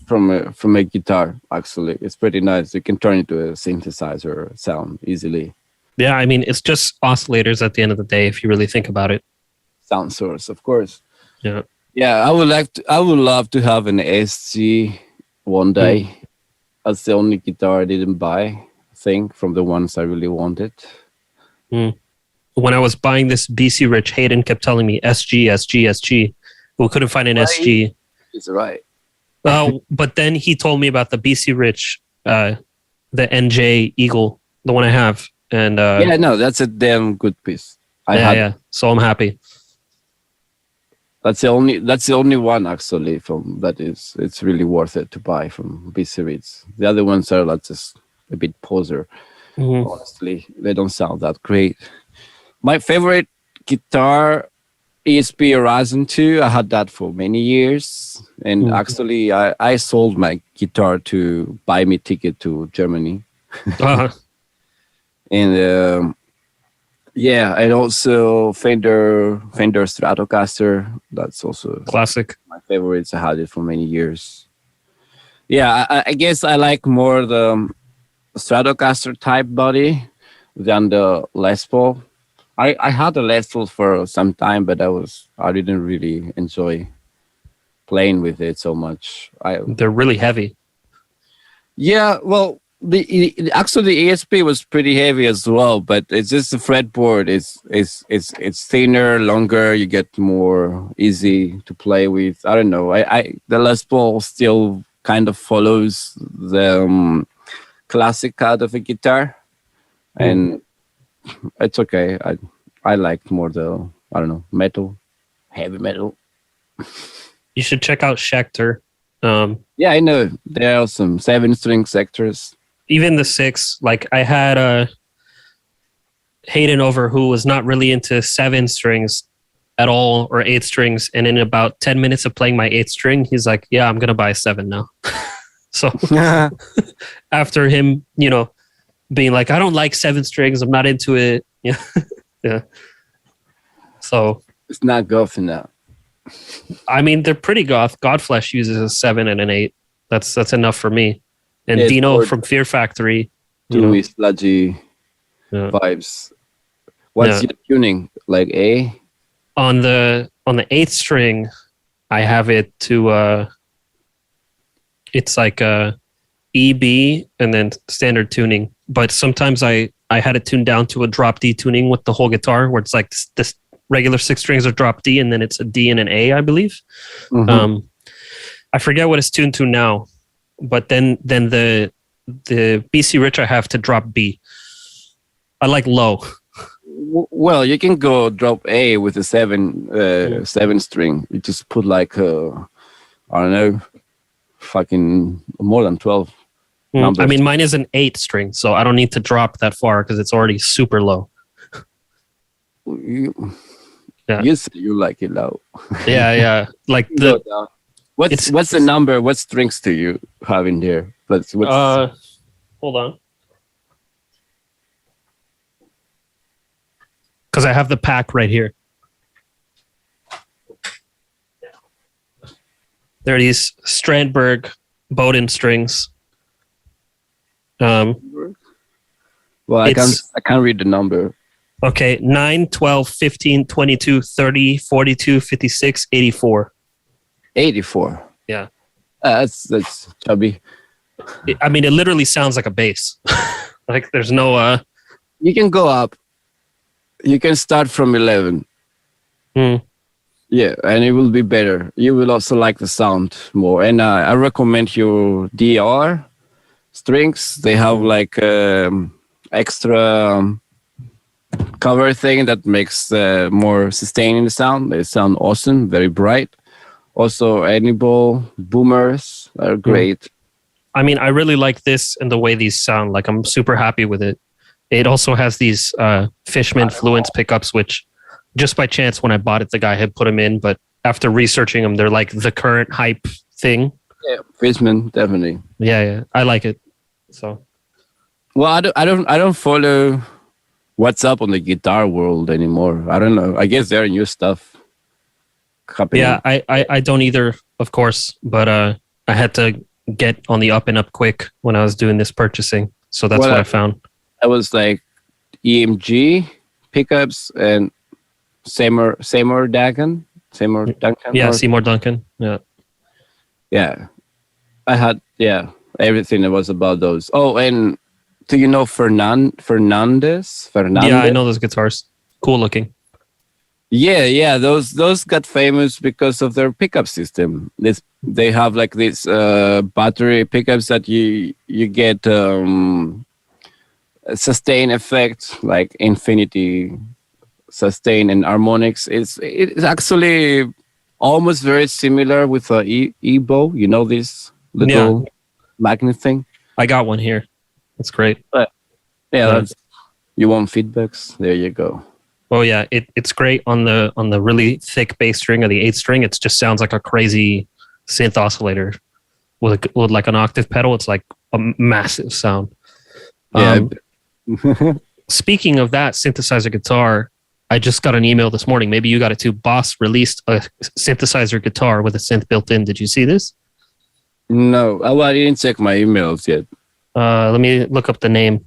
from a guitar. Actually, it's pretty nice. You can turn it to a synthesizer sound easily. Yeah, I mean, it's just oscillators at the end of the day, if you really think about it. Sound source, of course. Yeah. Yeah, I would love to have an SG one day. That's the only guitar I didn't buy, I think, from the ones I really wanted. When I was buying this BC Rich, Hayden kept telling me SG, SG, SG. We couldn't find an SG. It's right. But then he told me about the BC Rich, the NJ Eagle, the one I have. And yeah, no, that's a damn good piece. Yeah. So I'm happy. That's the only one actually from that is it's really worth it to buy from B series. The other ones are like just a bit poser. Honestly, they don't sound that great. My favorite guitar ESP Horizon 2. I had that for many years. And actually, I sold my guitar to buy me ticket to Germany. Uh-huh. And yeah, and also Fender Stratocaster. That's also Classic. my favorites. I had it for many years. Yeah, I guess I like more the Stratocaster type body than the Les Paul. I had a Les Paul for some time, but I didn't really enjoy playing with it so much. They're really heavy. Yeah, well, actually the ESP was pretty heavy as well, but it's just the fretboard. It's thinner, longer. You get more easy to play with. I don't know. I the Les Paul still kind of follows the classic cut of a guitar, and it's okay. I like more the, I don't know, metal, heavy metal. You should check out Schecter. Yeah, I know. There are some 7-string sectors. Even the 6, like I had Hayden over who was not really into 7 strings at all or 8 strings. And in about 10 minutes of playing my 8th string, he's like, yeah, I'm going to buy a 7 now. So after him, being like, I don't like 7 strings, I'm not into it. Yeah. Yeah. So it's not goth enough. I mean, they're pretty goth. Godflesh uses a 7 and an 8. That's enough for me. And yeah, Dino from Fear Factory, dewy, sludgy vibes. What's your tuning? Like A? On the 8th string, I have it to it's like a EB and then standard tuning. But sometimes I had it tuned down to a drop D tuning with the whole guitar, where it's like this regular 6 strings are drop D and then it's a D and an A, I believe. I forget what it's tuned to now, but then the BC Rich I have to drop B. I like low. Well, you can go drop A with a 7 string. You just put like I don't know, fucking more than 12 numbers. I mean, mine is an 8 string, so I don't need to drop that far because it's already super low. You say you like it low. Yeah. Like what's the number? What strings do you have in there? Hold on. Because I have the pack right here. There are these Strandberg Bowden strings. Well, I can't read the number. Okay, 9, 12, 15, 22, 30, 42, 56, 84. 84. Yeah. That's chubby. I mean, it literally sounds like a bass. Like there's no... You can go up. You can start from 11. Yeah, and it will be better. You will also like the sound more. And I recommend your DR strings. They have like extra cover thing that makes more sustaining the sound. They sound awesome, very bright. Also, Enable boomers are great. I mean, I really like this and the way these sound. Like I'm super happy with it. It also has these Fishman Fluence pickups, which just by chance when I bought it, the guy had put them in. But after researching them, they're like the current hype thing. Yeah, Fishman, definitely. Yeah, I like it. So, well, I don't follow what's up on the guitar world anymore. I don't know. I guess there are new stuff happening. Yeah, I don't either, of course. But I had to get on the up and up quick when I was doing this purchasing. So that's what I found. I was like EMG pickups and Seymour Duncan. Yeah, Seymour Duncan. Yeah. I had everything that was about those. Oh, and do you know Fernandez? Yeah, I know those guitars. Cool looking. Yeah. Those got famous because of their pickup system. They have like these battery pickups that you get a sustain effect, like infinity sustain and harmonics. It's actually almost very similar with EBow. You know this little magnet thing? I got one here. That's great. That's, you want feedbacks? There you go. Oh yeah, it's great on the really thick bass string of the 8th string. It just sounds like a crazy synth oscillator with like an octave pedal. It's like a massive sound. Yeah. Speaking of that synthesizer guitar, I just got an email this morning. Maybe you got it too. Boss released a synthesizer guitar with a synth built in. Did you see this? No, I didn't check my emails yet. Let me look up the name.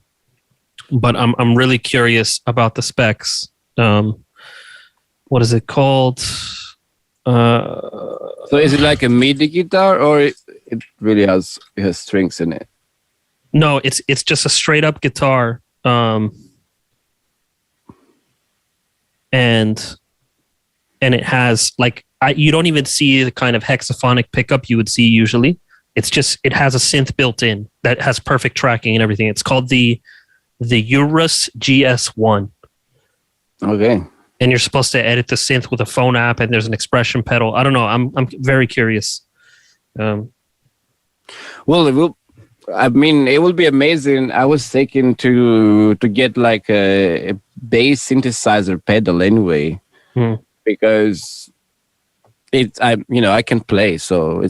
But I'm really curious about the specs. What is it called? So is it like a MIDI guitar, or it really has strings in it? No, it's just a straight up guitar. And it has like you don't even see the kind of hexaphonic pickup you would see usually. It has a synth built in that has perfect tracking and everything. It's called the Urus GS1. Okay. And you're supposed to edit the synth with a phone app, and there's an expression pedal. I don't know. I'm very curious. Well, it will be amazing. I was thinking to get like a bass synthesizer pedal anyway, because I can play, so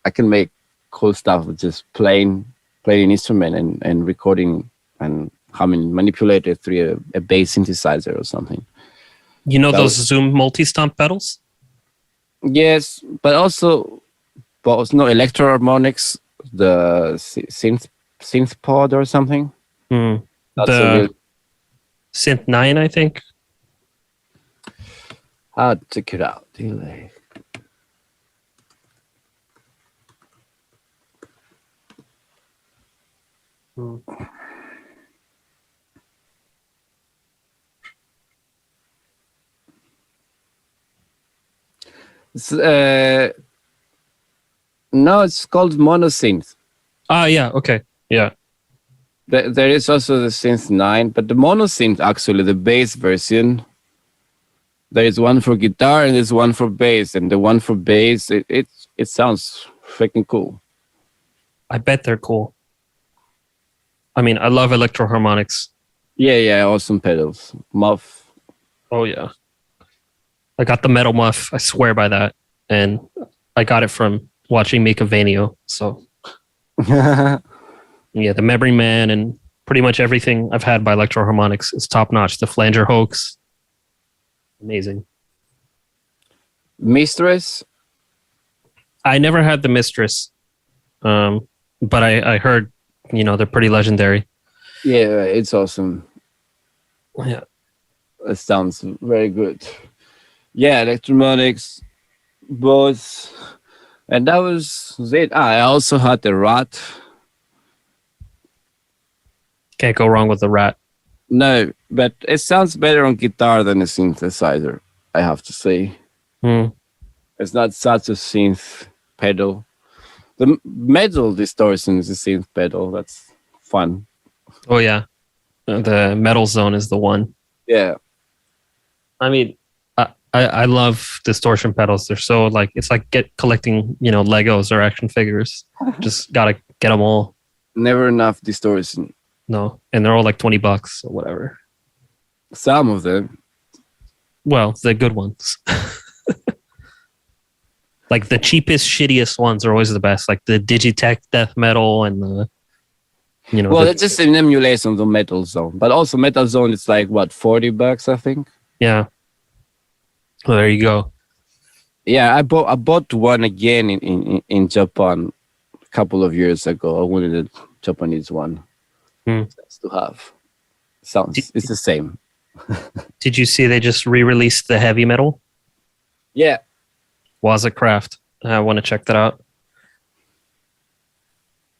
I can make cool stuff with just playing an instrument and recording and manipulate it through a bass synthesizer or something. You know those Zoom multi-stomp pedals? Yes, but also electro harmonics, the synth pod or something. The Synth 9, I think. I'll check it out. Delay. No, it's called Monosynth. Ah, yeah. Okay. Yeah. There is also the Synth 9, but the Monosynth, actually, the bass version, there is one for guitar and there's one for bass. And the one for bass, it sounds freaking cool. I bet they're cool. I mean, I love electro harmonics. Yeah, awesome pedals. Muff. Oh, yeah. I got the metal muff. I swear by that. And I got it from watching Mika Vanio. So, yeah, the Memory Man and pretty much everything I've had by Electro Harmonics is top notch. The Flanger Hoax. Amazing. Mistress? I never had the Mistress. But I heard, they're pretty legendary. Yeah, it's awesome. Yeah. It sounds very good. Yeah, Electromonics, both. And that was it. I also had the Rat. Can't go wrong with the Rat. No, but it sounds better on guitar than a synthesizer, I have to say. It's not such a synth pedal. The metal distortion is a synth pedal. That's fun. Oh, yeah. The Metal Zone is the one. Yeah. I mean, I love distortion pedals. They're so it's like collecting, Legos or action figures. Just gotta get them all. Never enough distortion. No, and they're all like $20 or whatever. Some of them. Well, the good ones. Like the cheapest, shittiest ones are always the best. Like the Digitech Death Metal and the, Well, it's just an emulation of the Metal Zone. But also Metal Zone, it's like, what, $40, I think? Yeah. Well, there you go. Yeah, I bought one again in Japan a couple of years ago. I wanted a Japanese one. Just to have. It's the same. Did you see they just re-released the heavy metal? Yeah. Waza Craft. I want to check that out.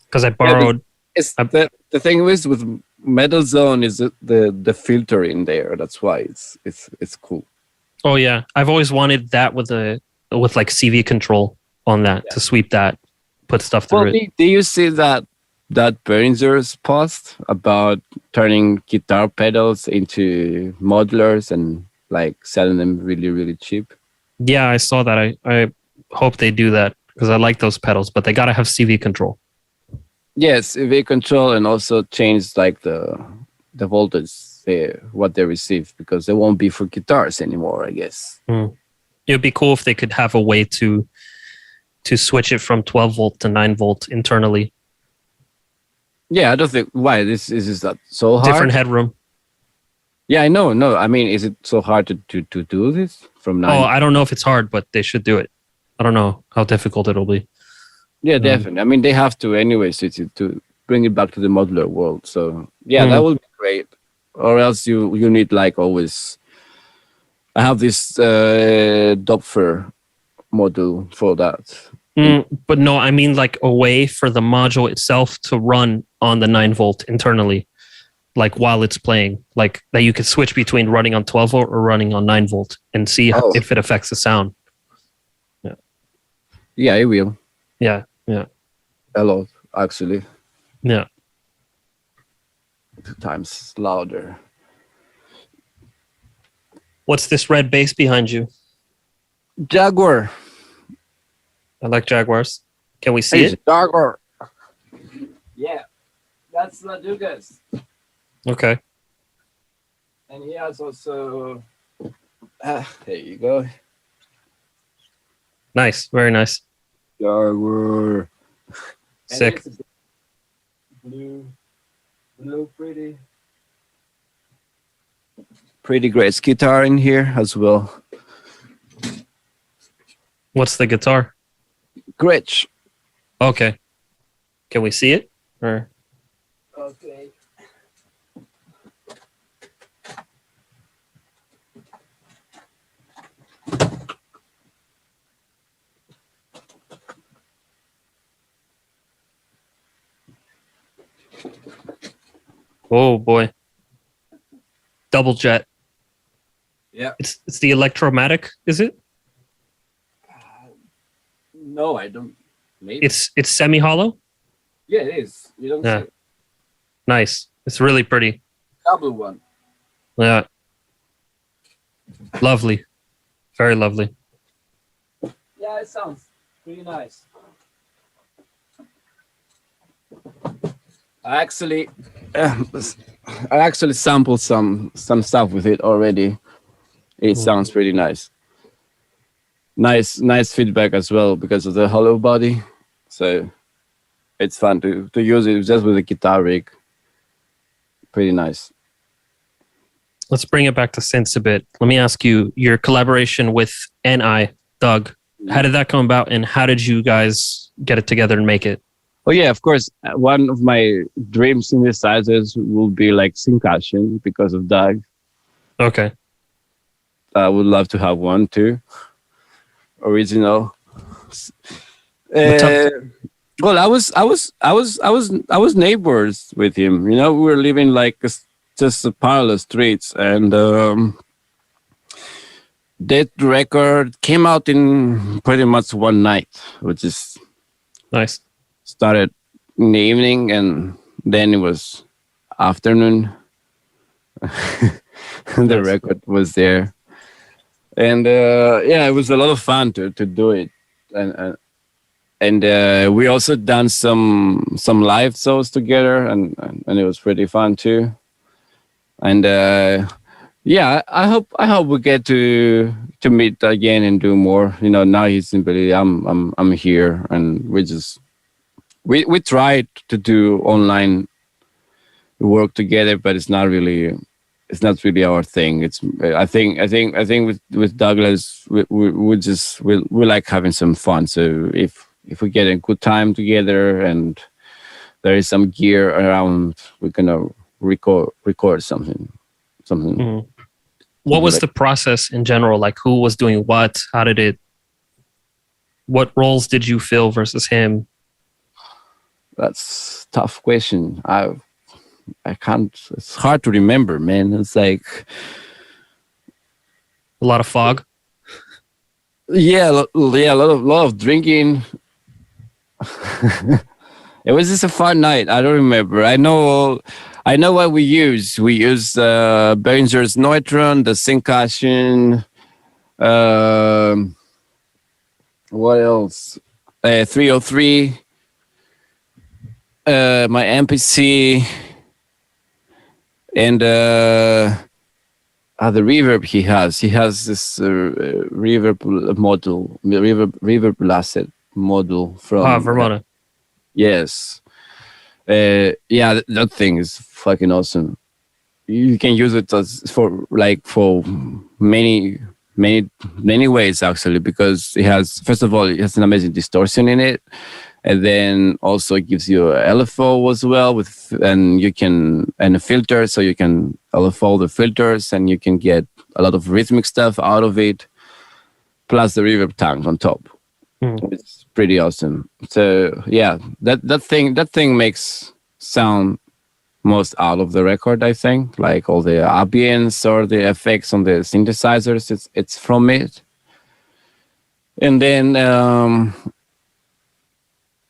Because I borrowed... The thing with Metal Zone is the filter in there. That's why it's cool. Oh yeah, I've always wanted that with like CV control on that to sweep that, put stuff through it. Do you see that Behringer's post about turning guitar pedals into modulars and like selling them really, really cheap? Yeah, I saw that. I hope they do that because I like those pedals, but they gotta have CV control. Yes, CV control and also change like the voltage what they receive, because they won't be for guitars anymore, I guess. It'd be cool if they could have a way to switch it from 12 volt to 9 volt internally. Yeah, I don't think why this is that so hard. Different headroom. Yeah, I know. No, I mean, is it so hard to do this from 9? Oh, I don't know if it's hard, but they should do it. I don't know how difficult it'll be. Yeah, definitely. I mean, they have to anyways to bring it back to the modular world. So yeah, that would be great. Or else you need like always. I have this Doppler module for that. But no, I mean like a way for the module itself to run on the 9 volt internally, like while it's playing, like that you could switch between running on 12 volt or running on 9 volt and see if it affects the sound. Yeah. Yeah, it will. Yeah. Yeah. A lot, actually. Yeah. 2 times louder. What's this red bass behind you? Jaguar. I like Jaguars. Can we see it? Jaguar. Yeah, that's Ladugas. Okay. And he has also. There you go. Nice. Very nice. Jaguar. Sick. Blue, pretty. Pretty great guitar in here as well. What's the guitar? Gretsch. Okay. Can we see it? Or Okay. oh boy. Double jet. Yeah. It's the Electromatic, is it? No, I don't. Maybe. It's semi hollow. Yeah, it is. You don't see Nice. It's really pretty. double one. Yeah. Lovely. Very lovely. Yeah, it sounds pretty nice. I actually sampled some stuff with it already. It sounds pretty nice. Nice feedback as well because of the hollow body. So it's fun to use it just with a guitar rig. Pretty nice. Let's bring it back to synths a bit. Let me ask you, your collaboration with N.I., Doug, how did that come about and how did you guys get it together and make it? Oh yeah, of course. One of my dream synthesizers will be like Syncussion because of Doug. Okay. I would love to have one too. Original. Well, I was neighbors with him. You know, we were living like just parallel streets, and that record came out in pretty much one night, which is Nice. started in the evening, and then it was afternoon. The record was there. And yeah, it was a lot of fun to do it, and we also done some live shows together, and it was pretty fun too. And yeah, I hope we get to meet again and do more. You know, now he's simply I'm here, and we tried to do online work together, but it's not really our thing. I think with Douglas we like having some fun. So if we get a good time together and there is some gear around, we're gonna record something. Mm-hmm. What was the process in general? Like, who was doing what? How did it? What roles did you fill versus him? That's a tough question. I can't. It's hard to remember, man. It's like a lot of fog. Yeah, a lot of drinking. It was just a fun night. I don't remember. I know what we used. We used Behringer's Neutron, the Syncussion. What else? 303. My MPC. And the reverb he has this reverb model, reverb asset model from Vermona. yes. Yeah, that thing is fucking awesome. You can use it as for many many ways actually, because it has, first of all, it has an amazing distortion in it, and then also it gives you a LFO as well and you can, and a filter, so you can LFO the filters and you can get a lot of rhythmic stuff out of it, plus the reverb tank on top. It's pretty awesome. So yeah, that thing makes sound most out of the record, I think. Like all the ambience or the effects on the synthesizers, it's from it. And then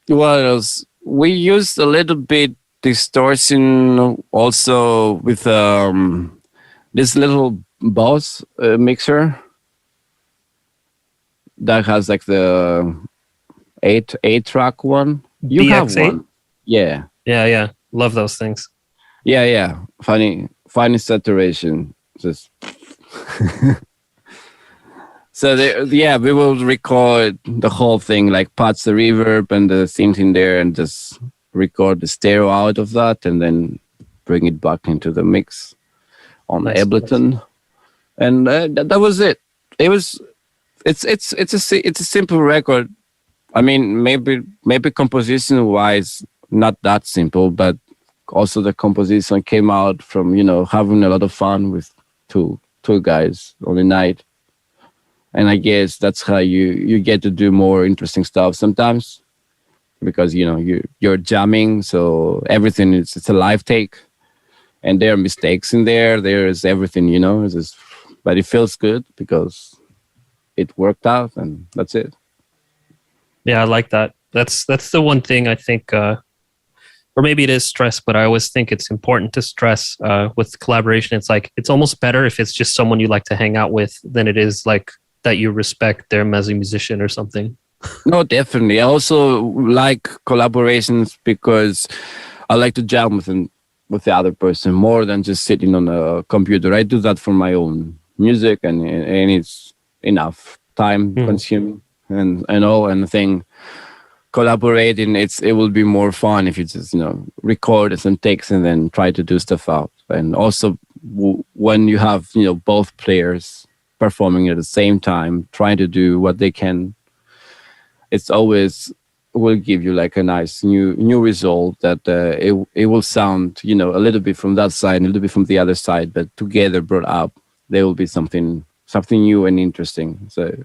what else? We used a little bit distortion also with this little Boss mixer that has like the eight track one. You have BX8? one, yeah, Yeah. Love those things. yeah. Funny saturation, just. So yeah, we will record the whole thing, like patch the reverb and the synth in there, and just record the stereo out of that, and then bring it back into the mix on Nice. Ableton, and that was it. It was it's a simple record. I mean, maybe composition wise, not that simple, but also the composition came out from having a lot of fun with two guys on a night. And I guess that's how you get to do more interesting stuff sometimes, because you're jamming, so everything it's a live take, and there are mistakes in there. There is everything, it's just, but it feels good because it worked out, and that's it. Yeah, I like that. That's the one thing I think, or maybe it is stress, but I always think it's important to stress with collaboration. It's like it's almost better if it's just someone you like to hang out with than it is like that you respect them as a musician or something. No, definitely. I also like collaborations because I like to jam with the other person more than just sitting on a computer. I do that for my own music, and it's enough time consuming and I think collaborating it will be more fun if you just record some takes and then try to do stuff out. And also when you have both players performing at the same time, trying to do what they can, it's always will give you like a nice new result that it will sound a little bit from that side and a little bit from the other side, but together brought up there will be something new and interesting. So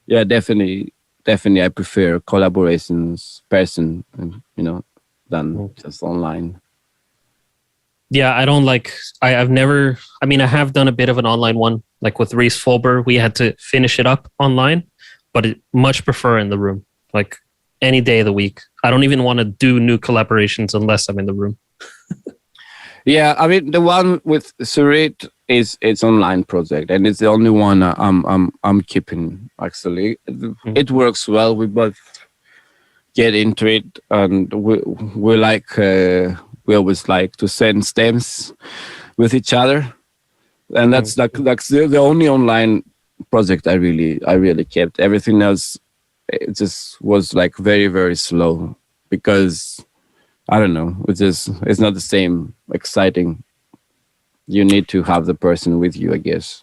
yeah, definitely I prefer collaborations person, than just online. Yeah, I don't like. I've never. I mean, I have done a bit of an online one, like with Reese Fulber. We had to finish it up online, but much prefer in the room. Like any day of the week. I don't even want to do new collaborations unless I'm in the room. Yeah, I mean the one with Surit it's online project, and it's the only one I'm keeping actually. It works well. We both get into it, and we like we always like to send stems with each other, and that's the only online project I really kept. Everything else it just was like very very slow because I don't know. It's not the same exciting. You need to have the person with you, I guess.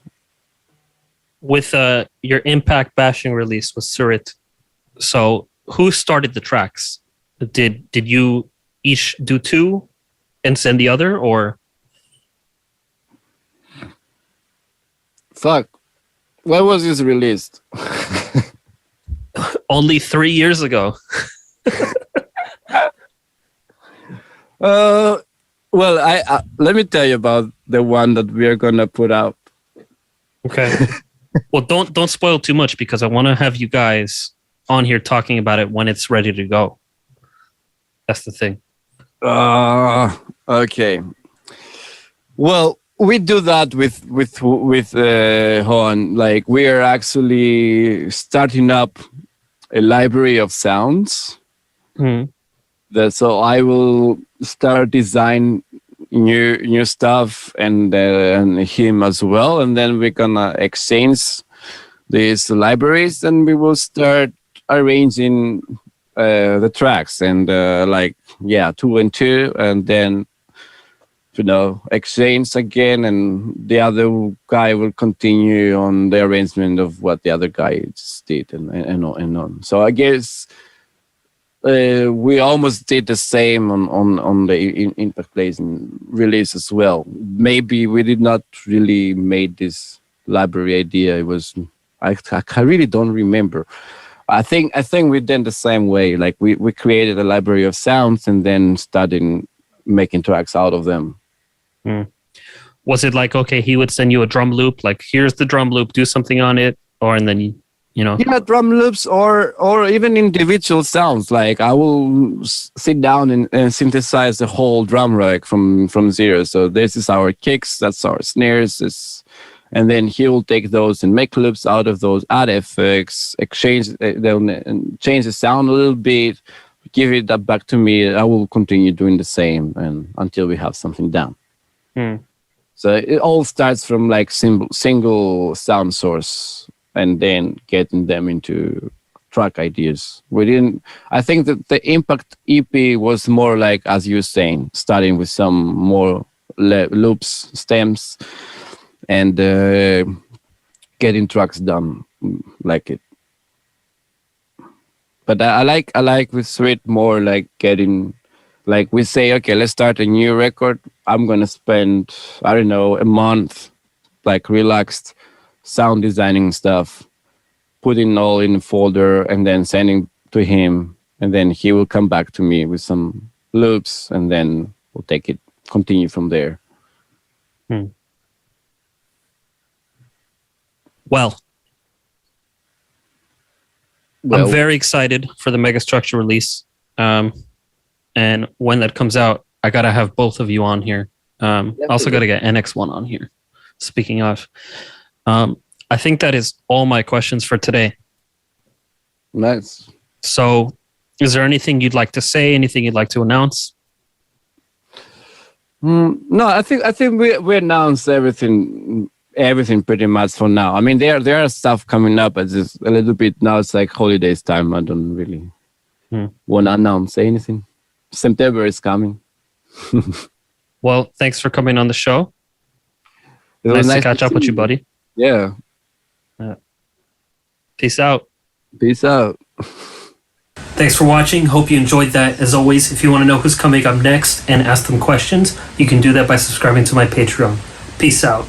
With your Impact Bashing release with Surit, so who started the tracks? Did you each do two and send the other, or? Fuck. When was this released? Only 3 years ago. Well, I let me tell you about the one that we are gonna put out. Okay. Well, don't spoil too much because I want to have you guys on here talking about it when it's ready to go. That's the thing. Okay. Well, we do that with Hoan. Like we are actually starting up a library of sounds. So I will start design new stuff and him as well, and then we're gonna exchange these libraries, and we will start arranging the tracks and 2 and 2, and then exchange again, and the other guy will continue on the arrangement of what the other guy just did, and on. So I guess we almost did the same on the Impact Plays and release as well. Maybe we did not really made this library idea. It was I really don't remember. I think we did the same way. Like we created a library of sounds and then started making tracks out of them. Was it like, okay, he would send you a drum loop, like here's the drum loop, do something on it, or and then yeah, drum loops or even individual sounds. Like I will sit down and synthesize the whole drum rack from zero. So this is our kicks, that's our snares, and then he will take those and make loops out of those, add effects, exchange them, and change the sound a little bit, give it that back to me. I will continue doing the same and until we have something down. So it all starts from like single sound source and then getting them into track ideas. I think that the Impact EP was more like, as you were saying, starting with some more loops, stems, and getting tracks done like it. But I like with Sweet more like getting, like we say, okay, let's start a new record. I'm going to spend, I don't know, a month, like relaxed sound designing stuff, putting all in a folder and then sending to him. And then he will come back to me with some loops and then we'll continue from there. Well, I'm very excited for the Megastructure release. And when that comes out, I got to have both of you on here. Also got to get NX1 on here. Speaking of, I think that is all my questions for today. Nice. So is there anything you'd like to say? Anything you'd like to announce? No, I think we announced everything pretty much for now. I mean, there are stuff coming up, but it's a little bit now. It's like holidays time. I don't really want to announce anything. September is coming. Well, thanks for coming on the show. Nice to catch up with you, buddy. Yeah. Peace out. Peace out. Thanks for watching. Hope you enjoyed that. As always, if you want to know who's coming up next and ask them questions, you can do that by subscribing to my Patreon. Peace out.